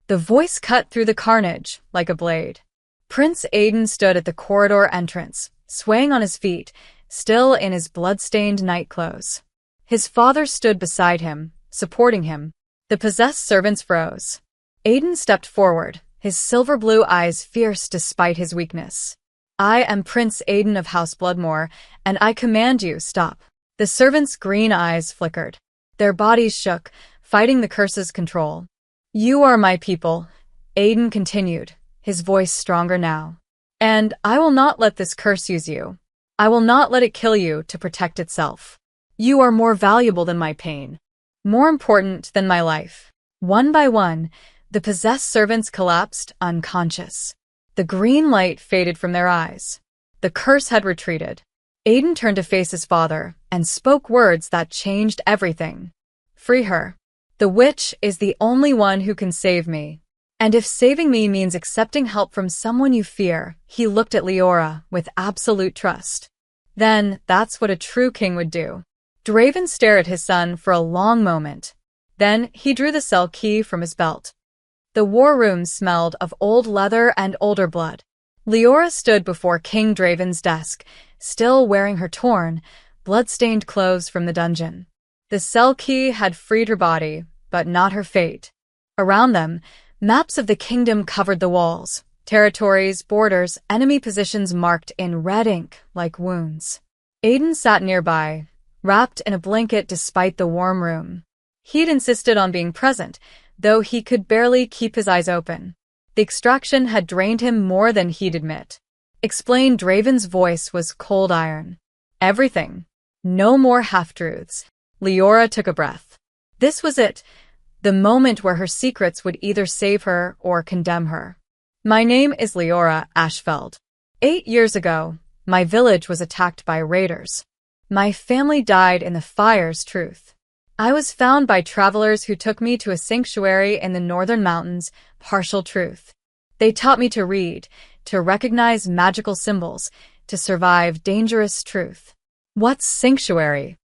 The voice cut through the carnage like a blade. Prince Aiden stood at the corridor entrance, swaying on his feet, still in his blood-stained night clothes. His father stood beside him, supporting him. The possessed servants froze. Aiden stepped forward, his silver-blue eyes fierce despite his weakness. I am Prince Aiden of House Bloodmore, and I command you, stop. The servants' green eyes flickered. Their bodies shook, fighting the curse's control. You are my people, Aiden continued, his voice stronger now. And I will not let this curse use you. I will not let it kill you to protect itself. You are more valuable than my pain, more important than my life. One by one, the possessed servants collapsed unconscious. The green light faded from their eyes. The curse had retreated. Aiden turned to face his father and spoke words that changed everything. Free her. The witch is the only one who can save me. And if saving me means accepting help from someone you fear, he looked at Leora with absolute trust. Then, that's what a true king would do. Draven stared at his son for a long moment. Then, he drew the cell key from his belt. The war room smelled of old leather and older blood. Leora stood before King Draven's desk, still wearing her torn, blood-stained clothes from the dungeon. The cell key had freed her body, but not her fate. Around them, maps of the kingdom covered the walls. Territories, borders, enemy positions marked in red ink like wounds. Aiden sat nearby, wrapped in a blanket despite the warm room. He'd insisted on being present, though he could barely keep his eyes open. The extraction had drained him more than he'd admit. Explained. Draven's voice was cold iron. Everything. No more half-truths. Leora took a breath. This was it. The moment where her secrets would either save her or condemn her. My name is Leora Ashfeld. 8 years ago, my village was attacked by raiders. My family died in the fire's truth. I was found by travelers who took me to a sanctuary in the northern mountains, partial truth. They taught me to read, to recognize magical symbols, to survive dangerous truth. What's sanctuary?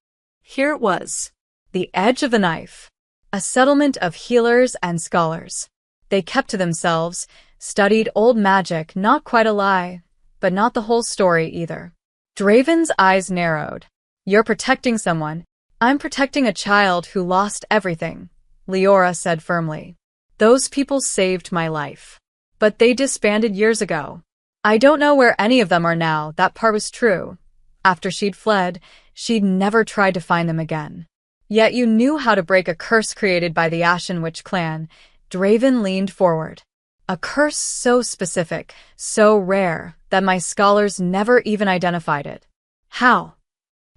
Here it was. The edge of the knife. A settlement of healers and scholars. They kept to themselves, studied old magic, not quite a lie, but not the whole story either. Draven's eyes narrowed. You're protecting someone. I'm protecting a child who lost everything, Leora said firmly. Those people saved my life. But they disbanded years ago. I don't know where any of them are now. That part was true. After she'd fled, she'd never tried to find them again. Yet you knew how to break a curse created by the Ashen Witch clan. Draven leaned forward. A curse so specific, so rare, that my scholars never even identified it. How?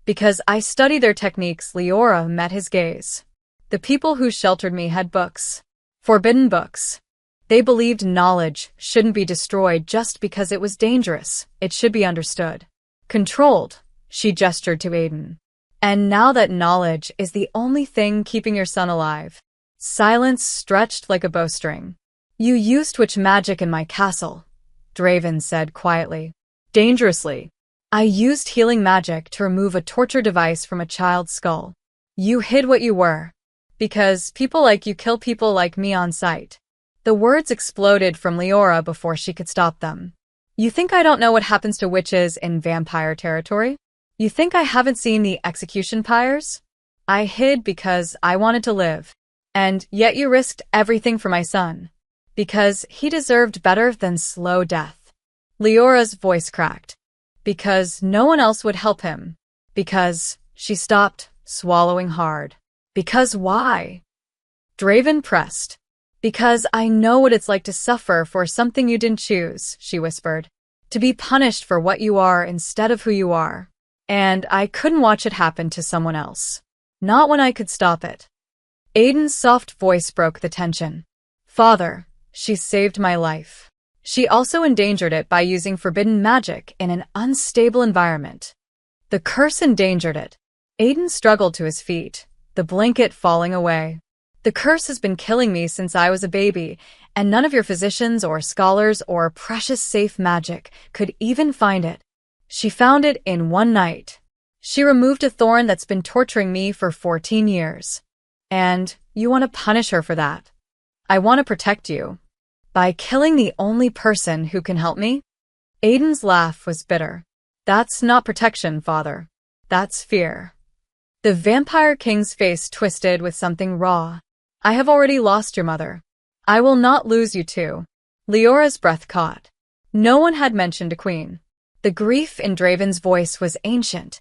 Because I study their techniques. Leora met his gaze. The people who sheltered me had books. Forbidden books. They believed knowledge shouldn't be destroyed just because it was dangerous. It should be understood. Controlled, she gestured to Aiden. And now that knowledge is the only thing keeping your son alive. Silence stretched like a bowstring. You used witch magic in my castle, Draven said quietly. Dangerously. I used healing magic to remove a torture device from a child's skull. You hid what you were. Because people like you kill people like me on sight. The words exploded from Leora before she could stop them. You think I don't know what happens to witches in vampire territory? You think I haven't seen the execution pyres? I hid because I wanted to live. And yet you risked everything for my son. Because he deserved better than slow death. Leora's voice cracked. Because no one else would help him. Because she stopped, swallowing hard. Because why? Draven pressed. Because I know what it's like to suffer for something you didn't choose, she whispered. To be punished for what you are instead of who you are. And I couldn't watch it happen to someone else. Not when I could stop it. Aiden's soft voice broke the tension. Father, she saved my life. She also endangered it by using forbidden magic in an unstable environment. The curse endangered it. Aiden struggled to his feet, the blanket falling away. The curse has been killing me since I was a baby, and none of your physicians or scholars or precious safe magic could even find it. She found it in one night. She removed a thorn that's been torturing me for 14 years. And you want to punish her for that. I want to protect you. By killing the only person who can help me? Aiden's laugh was bitter. That's not protection, father. That's fear. The Vampire King's face twisted with something raw. I have already lost your mother. I will not lose you too. Leora's breath caught. No one had mentioned a queen. The grief in Draven's voice was ancient,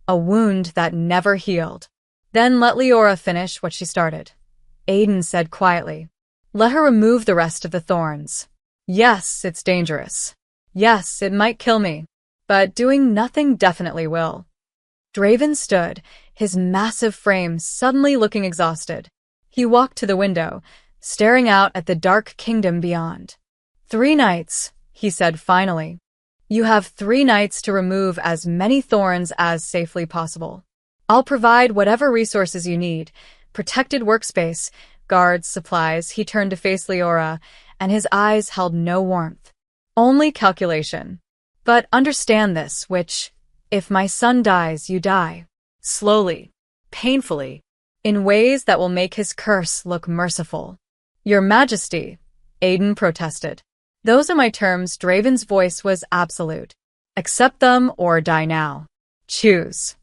a wound that never healed. Then let Leora finish what she started. Aiden said quietly. Let her remove the rest of the thorns. Yes, it's dangerous. Yes, it might kill me. But doing nothing definitely will. Draven stood, his massive frame suddenly looking exhausted. He walked to the window, staring out at the dark kingdom beyond. 3 nights, he said finally. You have 3 nights to remove as many thorns as safely possible. I'll provide whatever resources you need, protected workspace, guards, supplies. He turned to face Leora, and his eyes held no warmth. Only calculation. But understand this, if my son dies, you die. Slowly, painfully, in ways that will make his curse look merciful. Your Majesty, Aiden protested. Those are my terms. Draven's voice was absolute. Accept them or die now. Choose.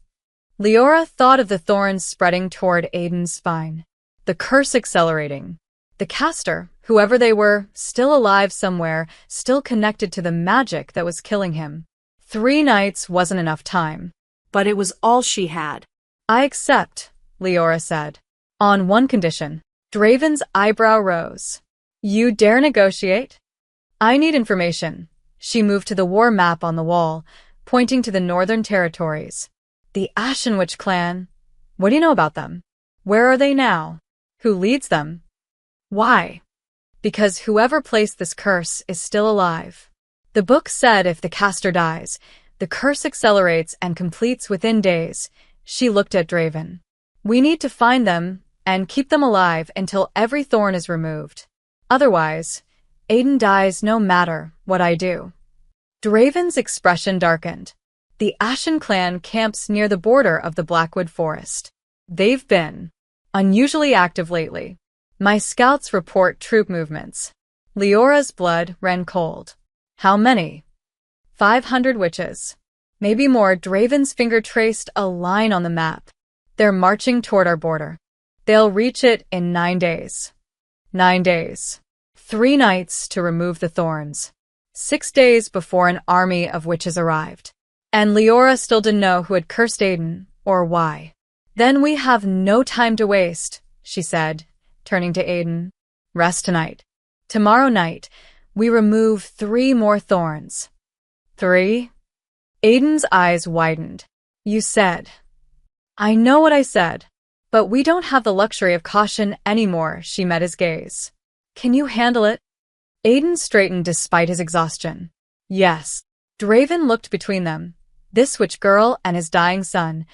Leora thought of the thorns spreading toward Aiden's spine. The curse accelerating. The caster, whoever they were, still alive somewhere, still connected to the magic that was killing him. 3 nights wasn't enough time. But it was all she had. I accept, Leora said. On one condition. Draven's eyebrow rose. You dare negotiate? I need information. She moved to the war map on the wall, pointing to the northern territories. The Ashen Witch clan. What do you know about them? Where are they now? Who leads them? Why? Because whoever placed this curse is still alive. The book said if the caster dies, the curse accelerates and completes within days. She looked at Draven. We need to find them and keep them alive until every thorn is removed. Otherwise, Aiden dies no matter what I do. Draven's expression darkened. The Ashen clan camps near the border of the Blackwood Forest. They've been unusually active lately. My scouts report troop movements. Leora's blood ran cold. How many? 500 witches. Maybe more. Draven's finger traced a line on the map. They're marching toward our border. They'll reach it in 9 days. 9 days. 3 nights to remove the thorns. 6 days before an army of witches arrived. And Leora still didn't know who had cursed Aiden, or why. Then we have no time to waste, she said, turning to Aiden. Rest tonight. Tomorrow night, we remove 3 more thorns. 3? Aiden's eyes widened. You said. I know what I said. But we don't have the luxury of caution anymore. She met his gaze. Can you handle it? Aiden straightened despite his exhaustion. Yes. Draven looked between them. This witch girl and his dying son,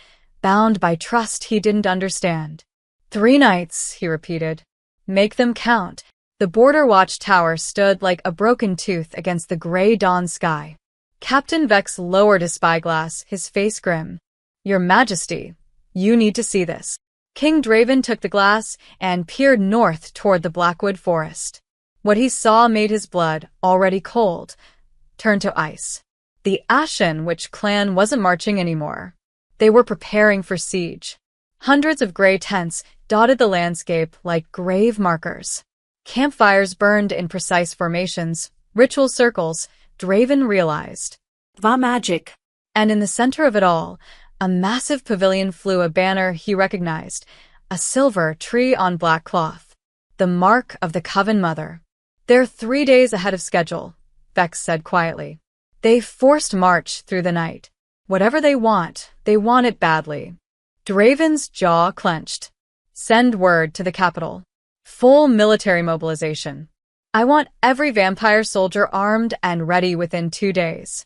bound by trust he didn't understand. 3 nights, he repeated. Make them count. The border watchtower stood like a broken tooth against the gray dawn sky. Captain Vex lowered his spyglass, his face grim. Your Majesty, you need to see this. King Draven took the glass and peered north toward the Blackwood Forest. What he saw made his blood, already cold, turn to ice. The Ashen Witch clan wasn't marching anymore. They were preparing for siege. Hundreds of gray tents dotted the landscape like grave markers. Campfires burned in precise formations, ritual circles. Draven realized. The magic. And in the center of it all, a massive pavilion flew, a banner he recognized, a silver tree on black cloth. The mark of the Coven Mother. They're 3 days ahead of schedule, Vex said quietly. They forced march through the night. Whatever they want it badly. Draven's jaw clenched. Send word to the capital. Full military mobilization. I want every vampire soldier armed and ready within 2 days.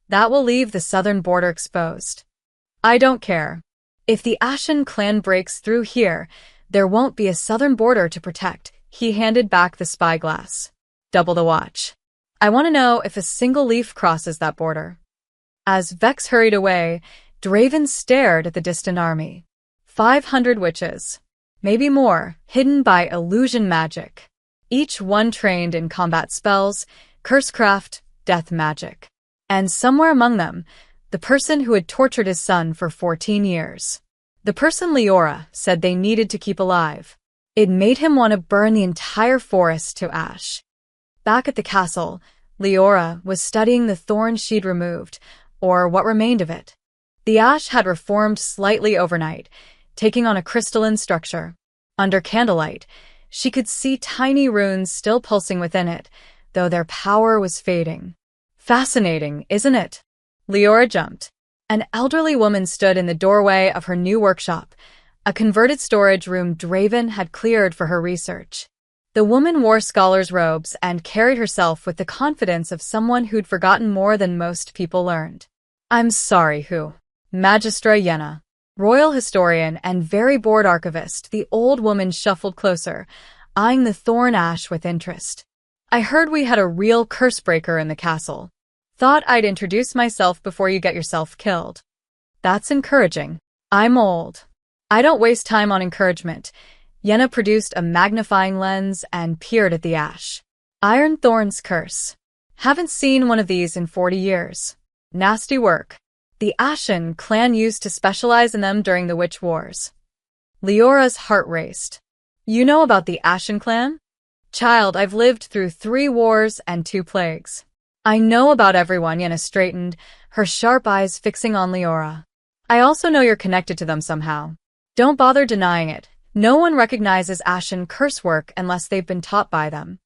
That will leave the southern border exposed. I don't care. If the Ashen clan breaks through here, there won't be a southern border to protect. He handed back the spyglass. Double the watch. I want to know if a single leaf crosses that border. As Vex hurried away, Draven stared at the distant army. 500 witches. Maybe more, hidden by illusion magic. Each one trained in combat spells, cursecraft, death magic. And somewhere among them, the person who had tortured his son for 14 years. The person Leora said they needed to keep alive. It made him want to burn the entire forest to ash. Back at the castle, Leora was studying the thorn she'd removed, or what remained of it. The ash had reformed slightly overnight, taking on a crystalline structure. Under candlelight, she could see tiny runes still pulsing within it, though their power was fading. Fascinating, isn't it? Leora jumped. An elderly woman stood in the doorway of her new workshop, a converted storage room Draven had cleared for her research. The woman wore scholar's robes and carried herself with the confidence of someone who'd forgotten more than most people learned. I'm sorry, who? Magistra Yenna. Royal historian and very bored archivist, the old woman shuffled closer, eyeing the thorn ash with interest. I heard we had a real curse breaker in the castle. Thought I'd introduce myself before you get yourself killed. That's encouraging. I'm old. I don't waste time on encouragement. Yenna produced a magnifying lens and peered at the ash. Iron Thorn's curse. Haven't seen one of these in 40 years. Nasty work. The Ashen clan used to specialize in them during the Witch Wars. Leora's heart raced. You know about the Ashen clan? Child, I've lived through 3 wars and 2 plagues. I know about everyone, Yenna straightened, her sharp eyes fixing on Leora. I also know you're connected to them somehow. Don't bother denying it. No one recognizes Ashen curse work unless they've been taught by them.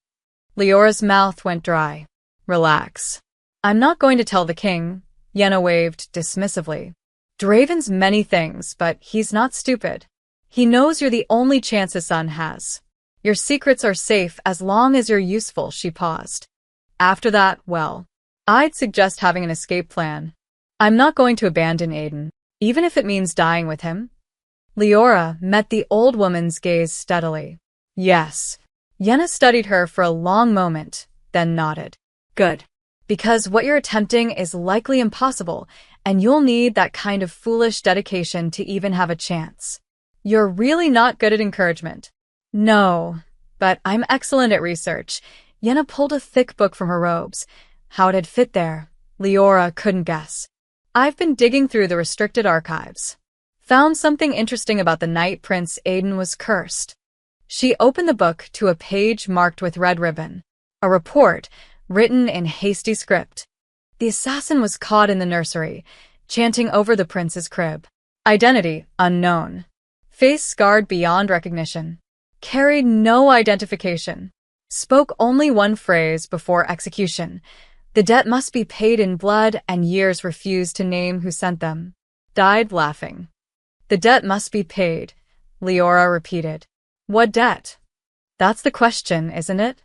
Leora's mouth went dry. Relax. I'm not going to tell the king, Yenna waved dismissively. Draven's many things, but he's not stupid. He knows you're the only chance his son has. Your secrets are safe as long as you're useful, she paused. After that, well, I'd suggest having an escape plan. I'm not going to abandon Aiden, even if it means dying with him. Leora met the old woman's gaze steadily. Yes. Yenna studied her for a long moment, then nodded. Good. Because what you're attempting is likely impossible, and you'll need that kind of foolish dedication to even have a chance. You're really not good at encouragement. No, but I'm excellent at research. Yenna pulled a thick book from her robes. How it had fit there, Leora couldn't guess. I've been digging through the restricted archives. Found something interesting about the night Prince Aiden was cursed. She opened the book to a page marked with red ribbon. A report, written in hasty script. The assassin was caught in the nursery, chanting over the prince's crib. Identity unknown. Face scarred beyond recognition. Carried no identification. Spoke only one phrase before execution. The debt must be paid in blood, and years refused to name who sent them. Died laughing. The debt must be paid, Leora repeated. What debt? That's the question, isn't it?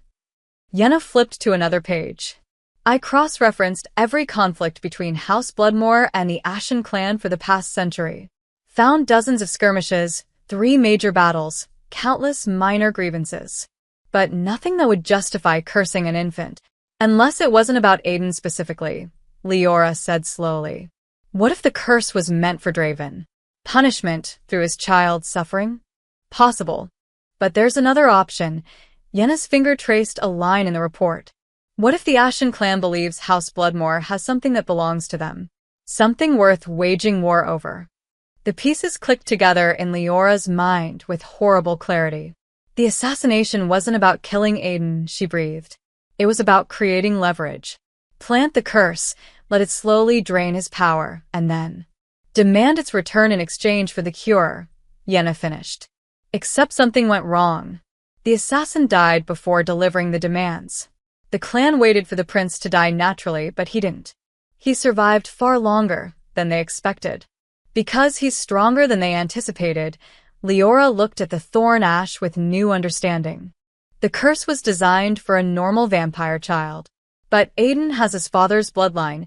Yenna flipped to another page. I cross-referenced every conflict between House Bloodmore and the Ashen clan for the past century. Found dozens of skirmishes, 3 major battles, countless minor grievances. But nothing that would justify cursing an infant. Unless it wasn't about Aiden specifically, Leora said slowly. What if the curse was meant for Draven? Punishment through his child's suffering? Possible. But there's another option. Yenna's finger traced a line in the report. What if the Ashen clan believes House Bloodmore has something that belongs to them? Something worth waging war over. The pieces clicked together in Leora's mind with horrible clarity. The assassination wasn't about killing Aiden, she breathed. It was about creating leverage. Plant the curse, let it slowly drain his power, and then demand its return in exchange for the cure, Yenna finished. Except something went wrong. The assassin died before delivering the demands. The clan waited for the prince to die naturally, but he didn't. He survived far longer than they expected. Because he's stronger than they anticipated, Leora looked at the thorn ash with new understanding. The curse was designed for a normal vampire child. But Aiden has his father's bloodline,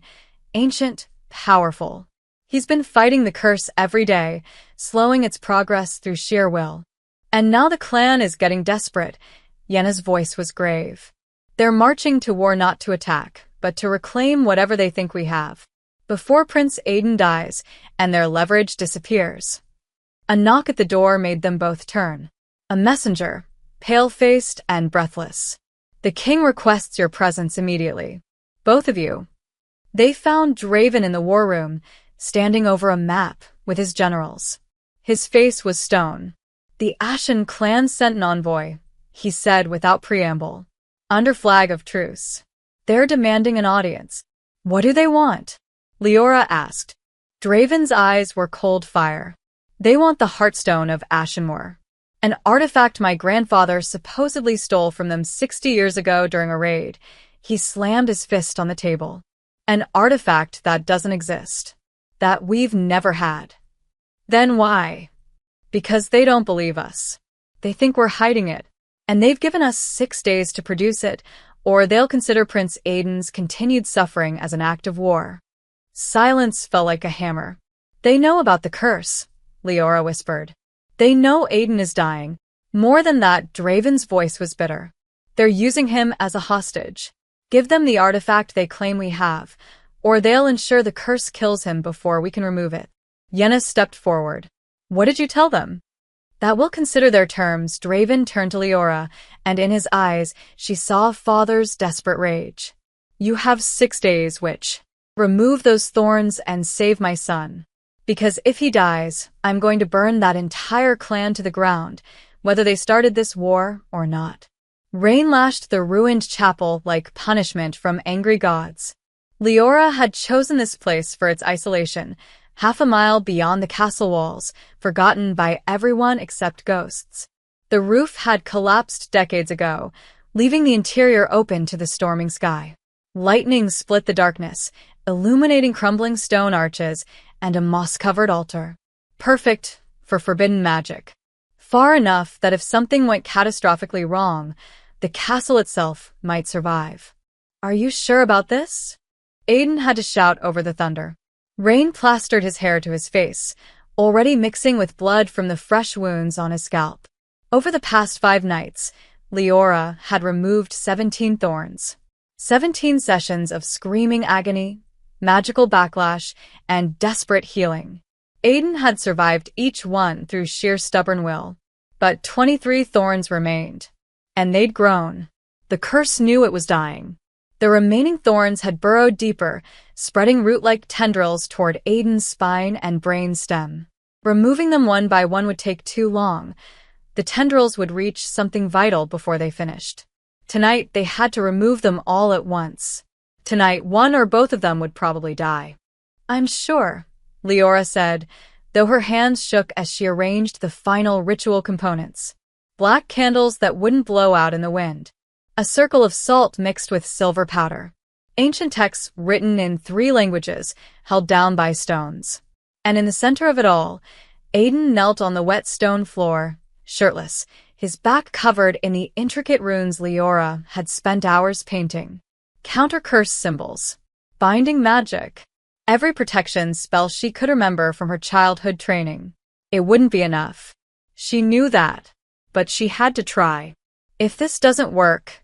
ancient, powerful. He's been fighting the curse every day, slowing its progress through sheer will. And now the clan is getting desperate. Yenna's voice was grave. They're marching to war not to attack, but to reclaim whatever they think we have. Before Prince Aiden dies, and their leverage disappears. A knock at the door made them both turn. A messenger, pale-faced and breathless. The king requests your presence immediately. Both of you. They found Draven in the war room, standing over a map with his generals. His face was stone. The Ashen clan sent an envoy, he said without preamble. Under flag of truce. They're demanding an audience. What do they want? Leora asked. Draven's eyes were cold fire. They want the Heartstone of Ashenmoor. An artifact my grandfather supposedly stole from them 60 years ago during a raid. He slammed his fist on the table. An artifact that doesn't exist. That we've never had. Then why? Because they don't believe us. They think we're hiding it. And they've given us 6 days to produce it, or they'll consider Prince Aiden's continued suffering as an act of war. Silence fell like a hammer. They know about the curse. Leora whispered. They know Aiden is dying. More than that, Draven's voice was bitter. They're using him as a hostage. Give them the artifact they claim we have, or they'll ensure the curse kills him before we can remove it. Yenna stepped forward. What did you tell them? That we'll consider their terms. Draven turned to Leora, and in his eyes she saw father's desperate rage. You have 6 days, witch. Remove those thorns and save my son. Because if he dies, I'm going to burn that entire clan to the ground, whether they started this war or not. Rain lashed the ruined chapel like punishment from angry gods. Leora had chosen this place for its isolation, half a mile beyond the castle walls, forgotten by everyone except ghosts. The roof had collapsed decades ago, leaving the interior open to the storming sky. Lightning split the darkness, illuminating crumbling stone arches and a moss-covered altar. Perfect for forbidden magic. Far enough that if something went catastrophically wrong, the castle itself might survive. Are you sure about this? Aiden had to shout over the thunder. Rain plastered his hair to his face, already mixing with blood from the fresh wounds on his scalp. Over the past 5 nights, Leora had removed 17 thorns. 17 sessions of screaming agony, magical backlash, and desperate healing. Aiden had survived each one through sheer stubborn will. But 23 thorns remained. And they'd grown. The curse knew it was dying. The remaining thorns had burrowed deeper, spreading root-like tendrils toward Aiden's spine and brain stem. Removing them one by one would take too long. The tendrils would reach something vital before they finished. Tonight, they had to remove them all at once. Tonight, one or both of them would probably die. I'm sure, Leora said, though her hands shook as she arranged the final ritual components. Black candles that wouldn't blow out in the wind. A circle of salt mixed with silver powder. Ancient texts written in 3 languages, held down by stones. And in the center of it all, Aiden knelt on the wet stone floor, shirtless, his back covered in the intricate runes Leora had spent hours painting. Counter-curse symbols. Binding magic. Every protection spell she could remember from her childhood training. It wouldn't be enough. She knew that. But she had to try. If this doesn't work,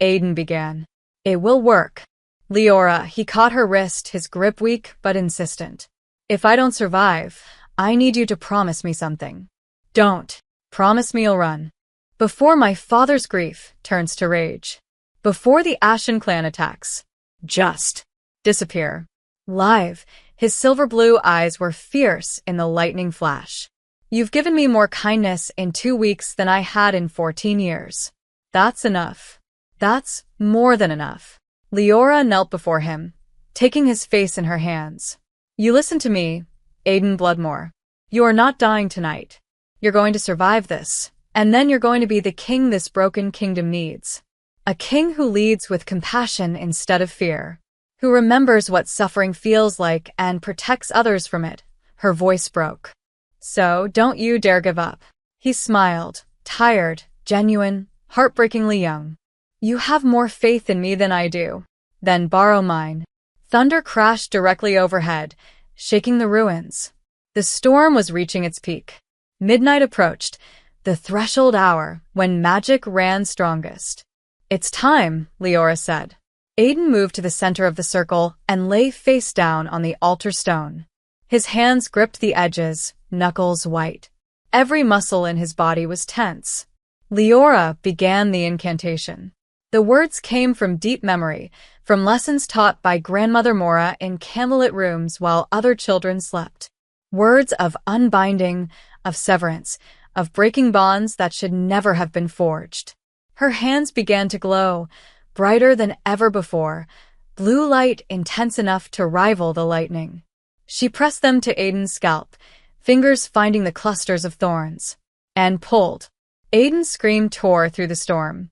Aiden began. It will work. Leora, he caught her wrist, his grip weak but insistent. If I don't survive, I need you to promise me something. Don't. Promise me you'll run. Before my father's grief turns to rage. Before the Ashen clan attacks. Just disappear. Live, his silver blue eyes were fierce in the lightning flash. You've given me more kindness in 2 weeks than I had in 14 years. That's enough. That's more than enough. Leora knelt before him, taking his face in her hands. You listen to me, Aiden Bloodmore. You are not dying tonight. You're going to survive this, and then you're going to be the king this broken kingdom needs. A king who leads with compassion instead of fear. Who remembers what suffering feels like and protects others from it. Her voice broke. So, don't you dare give up. He smiled, tired, genuine, heartbreakingly young. You have more faith in me than I do. Then borrow mine. Thunder crashed directly overhead, shaking the ruins. The storm was reaching its peak. Midnight approached, the threshold hour when magic ran strongest. It's time, Leora said. Aiden moved to the center of the circle and lay face down on the altar stone. His hands gripped the edges, knuckles white. Every muscle in his body was tense. Leora began the incantation. The words came from deep memory, from lessons taught by Grandmother Mora in candlelit rooms while other children slept. Words of unbinding, of severance, of breaking bonds that should never have been forged. Her hands began to glow, brighter than ever before, blue light intense enough to rival the lightning. She pressed them to Aiden's scalp, fingers finding the clusters of thorns, and pulled. Aiden's scream tore through the storm.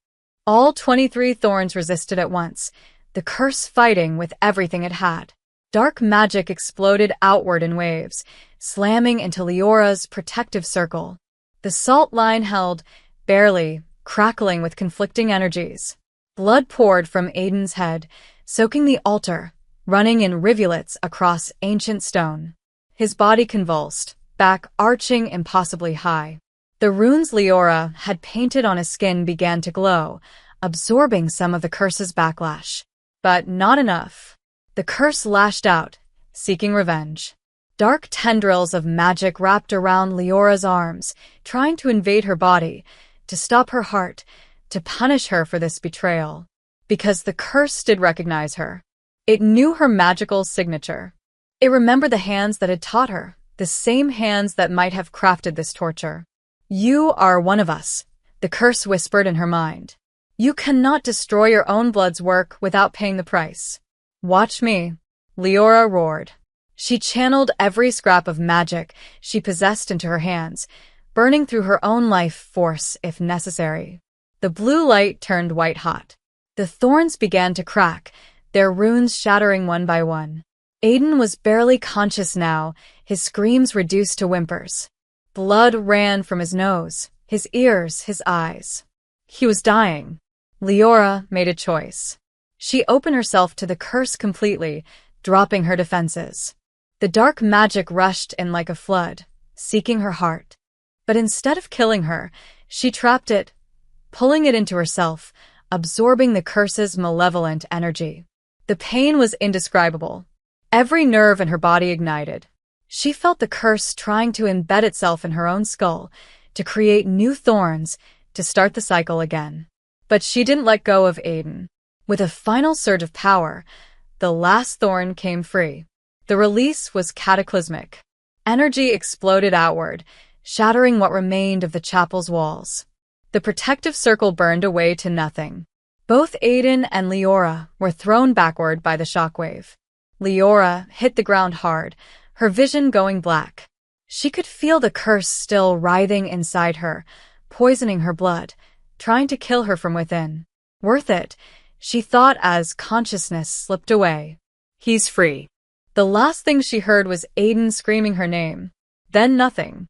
All 23 thorns resisted at once, the curse fighting with everything it had. Dark magic exploded outward in waves, slamming into Leora's protective circle. The salt line held, barely, crackling with conflicting energies. Blood poured from Aiden's head, soaking the altar, running in rivulets across ancient stone. His body convulsed, back arching impossibly high. The runes Leora had painted on his skin began to glow, absorbing some of the curse's backlash. But not enough. The curse lashed out, seeking revenge. Dark tendrils of magic wrapped around Leora's arms, trying to invade her body, to stop her heart, to punish her for this betrayal. Because the curse did recognize her. It knew her magical signature. It remembered the hands that had taught her, the same hands that might have crafted this torture. You are one of us, the curse whispered in her mind. You cannot destroy your own blood's work without paying the price. Watch me, Leora roared. She channeled every scrap of magic she possessed into her hands, burning through her own life force if necessary. The blue light turned white hot. The thorns began to crack, their runes shattering one by one. Aiden was barely conscious now, his screams reduced to whimpers. Blood ran from his nose, his ears, his eyes. He was dying. Leora made a choice. She opened herself to the curse completely, dropping her defenses. The dark magic rushed in like a flood, seeking her heart. But instead of killing her, she trapped it, pulling it into herself, absorbing the curse's malevolent energy. The pain was indescribable. Every nerve in her body ignited. She felt the curse trying to embed itself in her own skull, to create new thorns, to start the cycle again. But she didn't let go of Aiden. With a final surge of power, the last thorn came free. The release was cataclysmic. Energy exploded outward, shattering what remained of the chapel's walls. The protective circle burned away to nothing. Both Aiden and Leora were thrown backward by the shockwave. Leora hit the ground hard, her vision going black. She could feel the curse still writhing inside her, poisoning her blood, trying to kill her from within. Worth it, she thought as consciousness slipped away. He's free. The last thing she heard was Aiden screaming her name. Then nothing.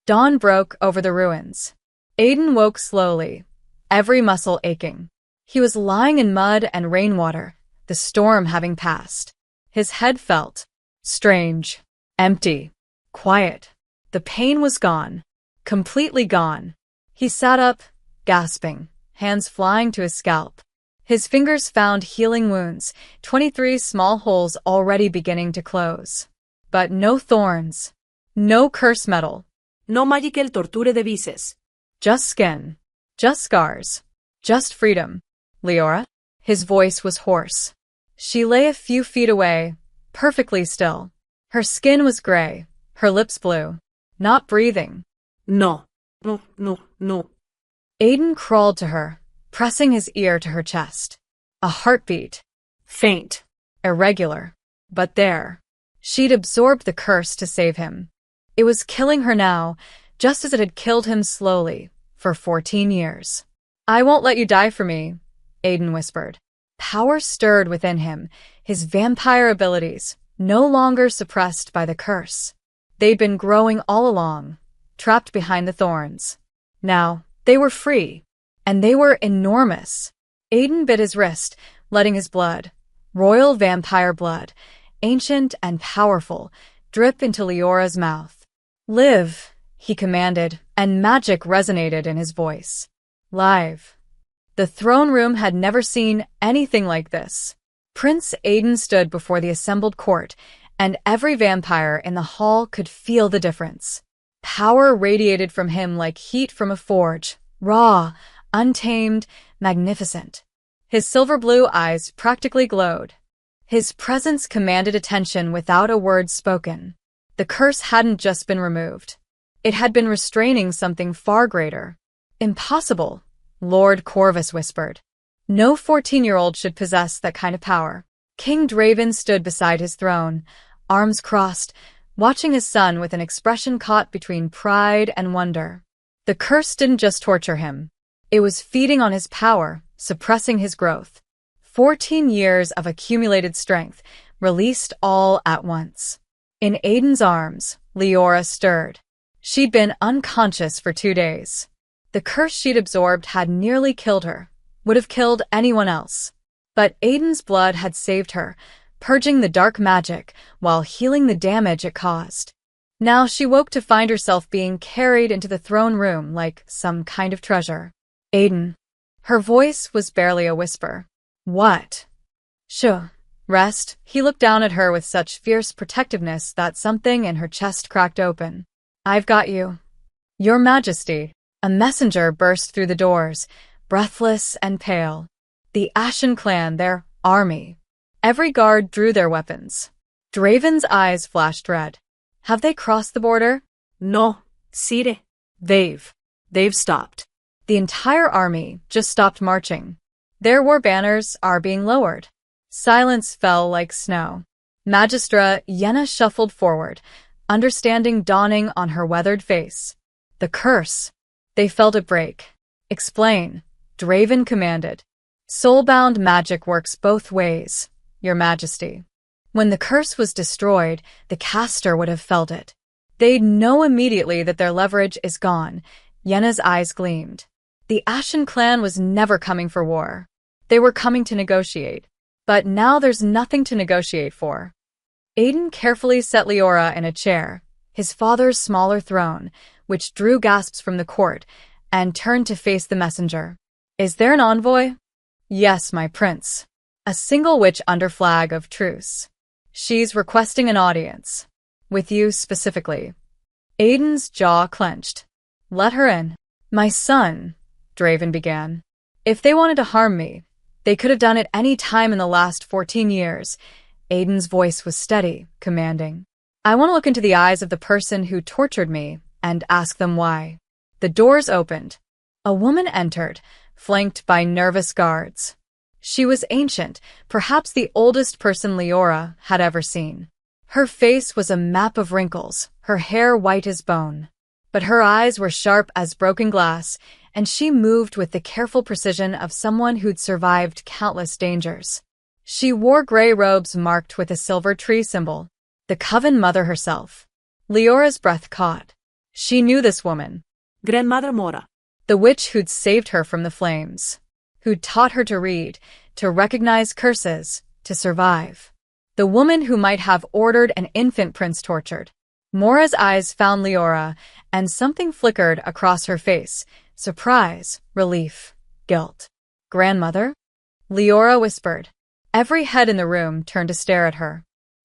Dawn broke over the ruins. Aiden woke slowly, every muscle aching. He was lying in mud and rainwater, the storm having passed. His head felt strange, empty, quiet. The pain was gone, completely gone. He sat up, gasping, hands flying to his scalp. His fingers found healing wounds, 23 small holes already beginning to close. But no thorns, no curse metal. No magical torture de vices. Just skin, just scars, just freedom. Leora? His voice was hoarse. She lay a few feet away, perfectly still. Her skin was gray, her lips blue, not breathing. No, no, no, no. Aiden crawled to her, pressing his ear to her chest. A heartbeat. Faint, irregular, but there. She'd absorbed the curse to save him. It was killing her now, just as it had killed him slowly, for 14 years. I won't let you die for me, Aiden whispered. Power stirred within him, his vampire abilities, no longer suppressed by the curse. They'd been growing all along, trapped behind the thorns. Now, they were free, and they were enormous. Aiden bit his wrist, letting his blood, royal vampire blood, ancient and powerful, drip into Leora's mouth. Live, he commanded, and magic resonated in his voice. Live. The throne room had never seen anything like this. Prince Aiden stood before the assembled court, and every vampire in the hall could feel the difference. Power radiated from him like heat from a forge, raw, untamed, magnificent. His silver-blue eyes practically glowed. His presence commanded attention without a word spoken. The curse hadn't just been removed. It had been restraining something far greater. Impossible, Lord Corvus whispered. No 14-year-old should possess that kind of power. King Draven stood beside his throne, arms crossed, watching his son with an expression caught between pride and wonder. The curse didn't just torture him. It was feeding on his power, suppressing his growth. 14 years of accumulated strength, released all at once. In Aiden's arms, Leora stirred. She'd been unconscious for 2 days. The curse she'd absorbed had nearly killed her, would have killed anyone else. But Aiden's blood had saved her, purging the dark magic while healing the damage it caused. Now she woke to find herself being carried into the throne room like some kind of treasure. Aiden. Her voice was barely a whisper. What? Shh. Rest. He looked down at her with such fierce protectiveness that something in her chest cracked open. I've got you. Your Majesty. A messenger burst through the doors, breathless and pale. The Ashen clan, their army. Every guard drew their weapons. Draven's eyes flashed red. Have they crossed the border? No, Sire. They've stopped. The entire army just stopped marching. Their war banners are being lowered. Silence fell like snow. Magistra Yenna shuffled forward, understanding dawning on her weathered face. The curse. They felt it break. Explain, Draven commanded. Soulbound magic works both ways, Your Majesty. When the curse was destroyed, the caster would have felt it. They'd know immediately that their leverage is gone. Yenna's eyes gleamed. The Ashen clan was never coming for war. They were coming to negotiate. But now there's nothing to negotiate for. Aiden carefully set Leora in a chair, his father's smaller throne, which drew gasps from the court, and turned to face the messenger. Is there an envoy? Yes, my prince. A single witch under flag of truce. She's requesting an audience. With you specifically. Aiden's jaw clenched. Let her in. My son, Draven began. If they wanted to harm me, they could have done it any time in the last 14 years. Aiden's voice was steady, commanding. I want to look into the eyes of the person who tortured me and ask them why. The doors opened. A woman entered, flanked by nervous guards. She was ancient, perhaps the oldest person Leora had ever seen. Her face was a map of wrinkles, her hair white as bone. But her eyes were sharp as broken glass, and she moved with the careful precision of someone who'd survived countless dangers. She wore gray robes marked with a silver tree symbol, the Coven Mother herself. Leora's breath caught. She knew this woman. Grandmother Mora. The witch who'd saved her from the flames, who'd taught her to read, to recognize curses, to survive. The woman who might have ordered an infant prince tortured. Mora's eyes found Leora, and something flickered across her face. Surprise, relief, guilt. Grandmother? Leora whispered. Every head in the room turned to stare at her.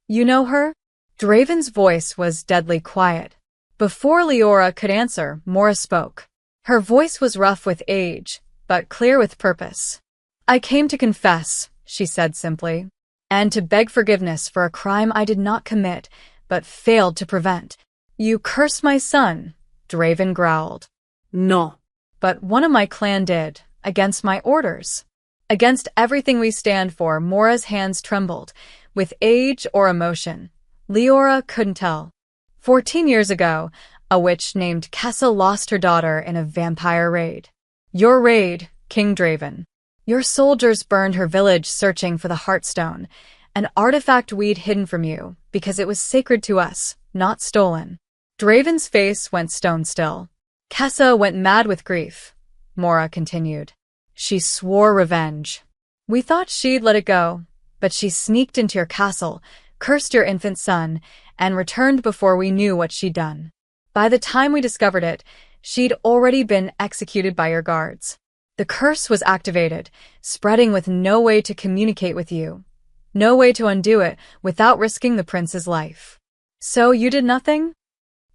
You know her? Draven's voice was deadly quiet. Before Leora could answer, Mora spoke. Her voice was rough with age, but clear with purpose. I came to confess, she said simply, and to beg forgiveness for a crime I did not commit, but failed to prevent. You cursed my son, Draven growled. No. But one of my clan did, against my orders. Against everything we stand for. Mora's hands trembled, with age or emotion. Leora couldn't tell. 14 years ago, a witch named Kessa lost her daughter in a vampire raid. Your raid, King Draven. Your soldiers burned her village searching for the Heartstone, an artifact we'd hidden from you because it was sacred to us, not stolen. Draven's face went stone still. Kessa went mad with grief, Mora continued. She swore revenge. We thought she'd let it go, but she sneaked into your castle, cursed your infant son, and returned before we knew what she'd done. By the time we discovered it, she'd already been executed by your guards. The curse was activated, spreading with no way to communicate with you. No way to undo it without risking the prince's life. So you did nothing?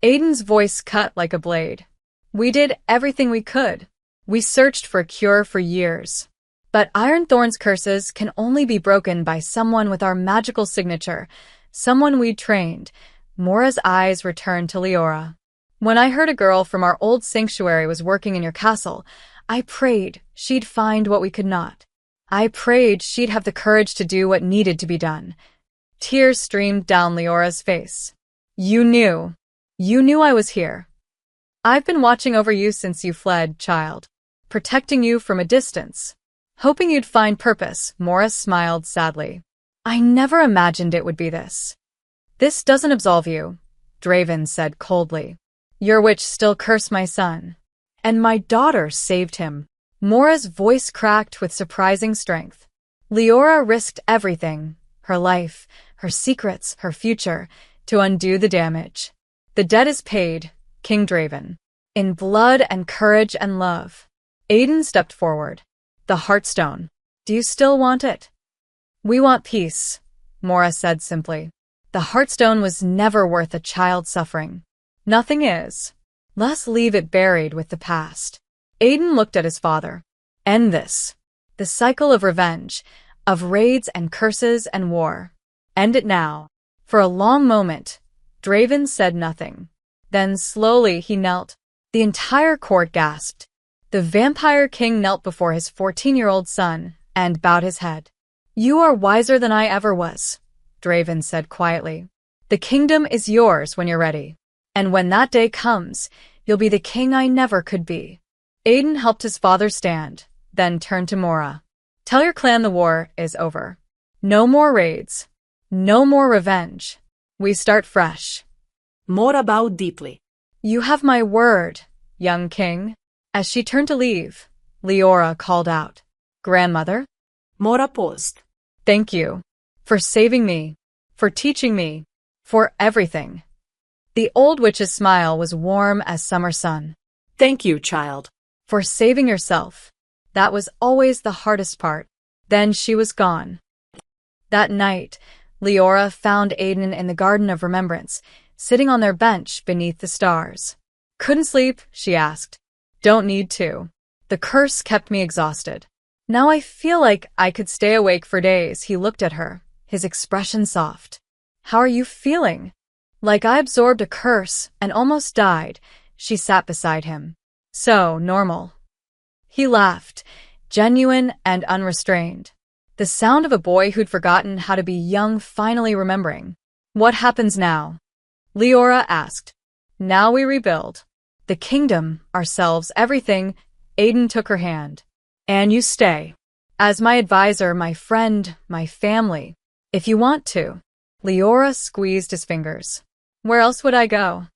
Aiden's voice cut like a blade. We did everything we could. We searched for a cure for years. But Ironthorn's curses can only be broken by someone with our magical signature, someone we'd trained. Mora's eyes returned to Leora. When I heard a girl from our old sanctuary was working in your castle, I prayed she'd find what we could not. I prayed she'd have the courage to do what needed to be done. Tears streamed down Leora's face. You knew. You knew I was here. I've been watching over you since you fled, child. Protecting you from a distance. Hoping you'd find purpose, Mora smiled sadly. I never imagined it would be this. This doesn't absolve you, Draven said coldly. Your witch still cursed my son. And my daughter saved him. Mora's voice cracked with surprising strength. Leora risked everything, her life, her secrets, her future, to undo the damage. The debt is paid, King Draven. In blood and courage and love. Aiden stepped forward. The Heartstone. Do you still want it? We want peace, Mora said simply. The Heartstone was never worth a child's suffering. Nothing is. Let's leave it buried with the past. Aiden looked at his father. End this. The cycle of revenge, of raids and curses and war. End it now. For a long moment, Draven said nothing. Then slowly he knelt. The entire court gasped. The Vampire King knelt before his 14-year-old son and bowed his head. You are wiser than I ever was, Draven said quietly. The kingdom is yours when you're ready. And when that day comes, you'll be the king I never could be. Aiden helped his father stand, then turned to Mora. Tell your clan the war is over. No more raids. No more revenge. We start fresh. Mora bowed deeply. You have my word, young king. As she turned to leave, Leora called out. Grandmother? Mora paused. Thank you. For saving me. For teaching me. For everything. The old witch's smile was warm as summer sun. Thank you, child. For saving yourself. That was always the hardest part. Then she was gone. That night, Leora found Aiden in the Garden of Remembrance, sitting on their bench beneath the stars. Couldn't sleep, she asked. Don't need to. The curse kept me exhausted. Now I feel like I could stay awake for days. He looked at her, his expression soft. How are you feeling? Like I absorbed a curse and almost died. She sat beside him. So normal. He laughed, genuine and unrestrained. The sound of a boy who'd forgotten how to be young finally remembering. What happens now? Leora asked. Now we rebuild. The kingdom, ourselves, everything. Aiden took her hand. And you stay. As my advisor, my friend, my family. If you want to. Leora squeezed his fingers. Where else would I go?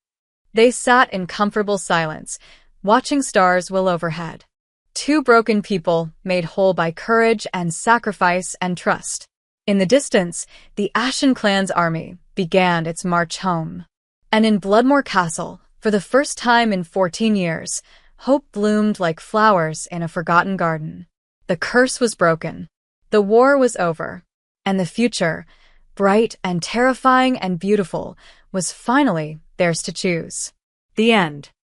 They sat in comfortable silence, watching stars will overhead. Two broken people made whole by courage and sacrifice and trust. In the distance, the Ashen clan's army began its march home. And in Bloodmore Castle, for the first time in 14 years, hope bloomed like flowers in a forgotten garden. The curse was broken. The war was over. And the future, bright and terrifying and beautiful, was finally theirs to choose. The end.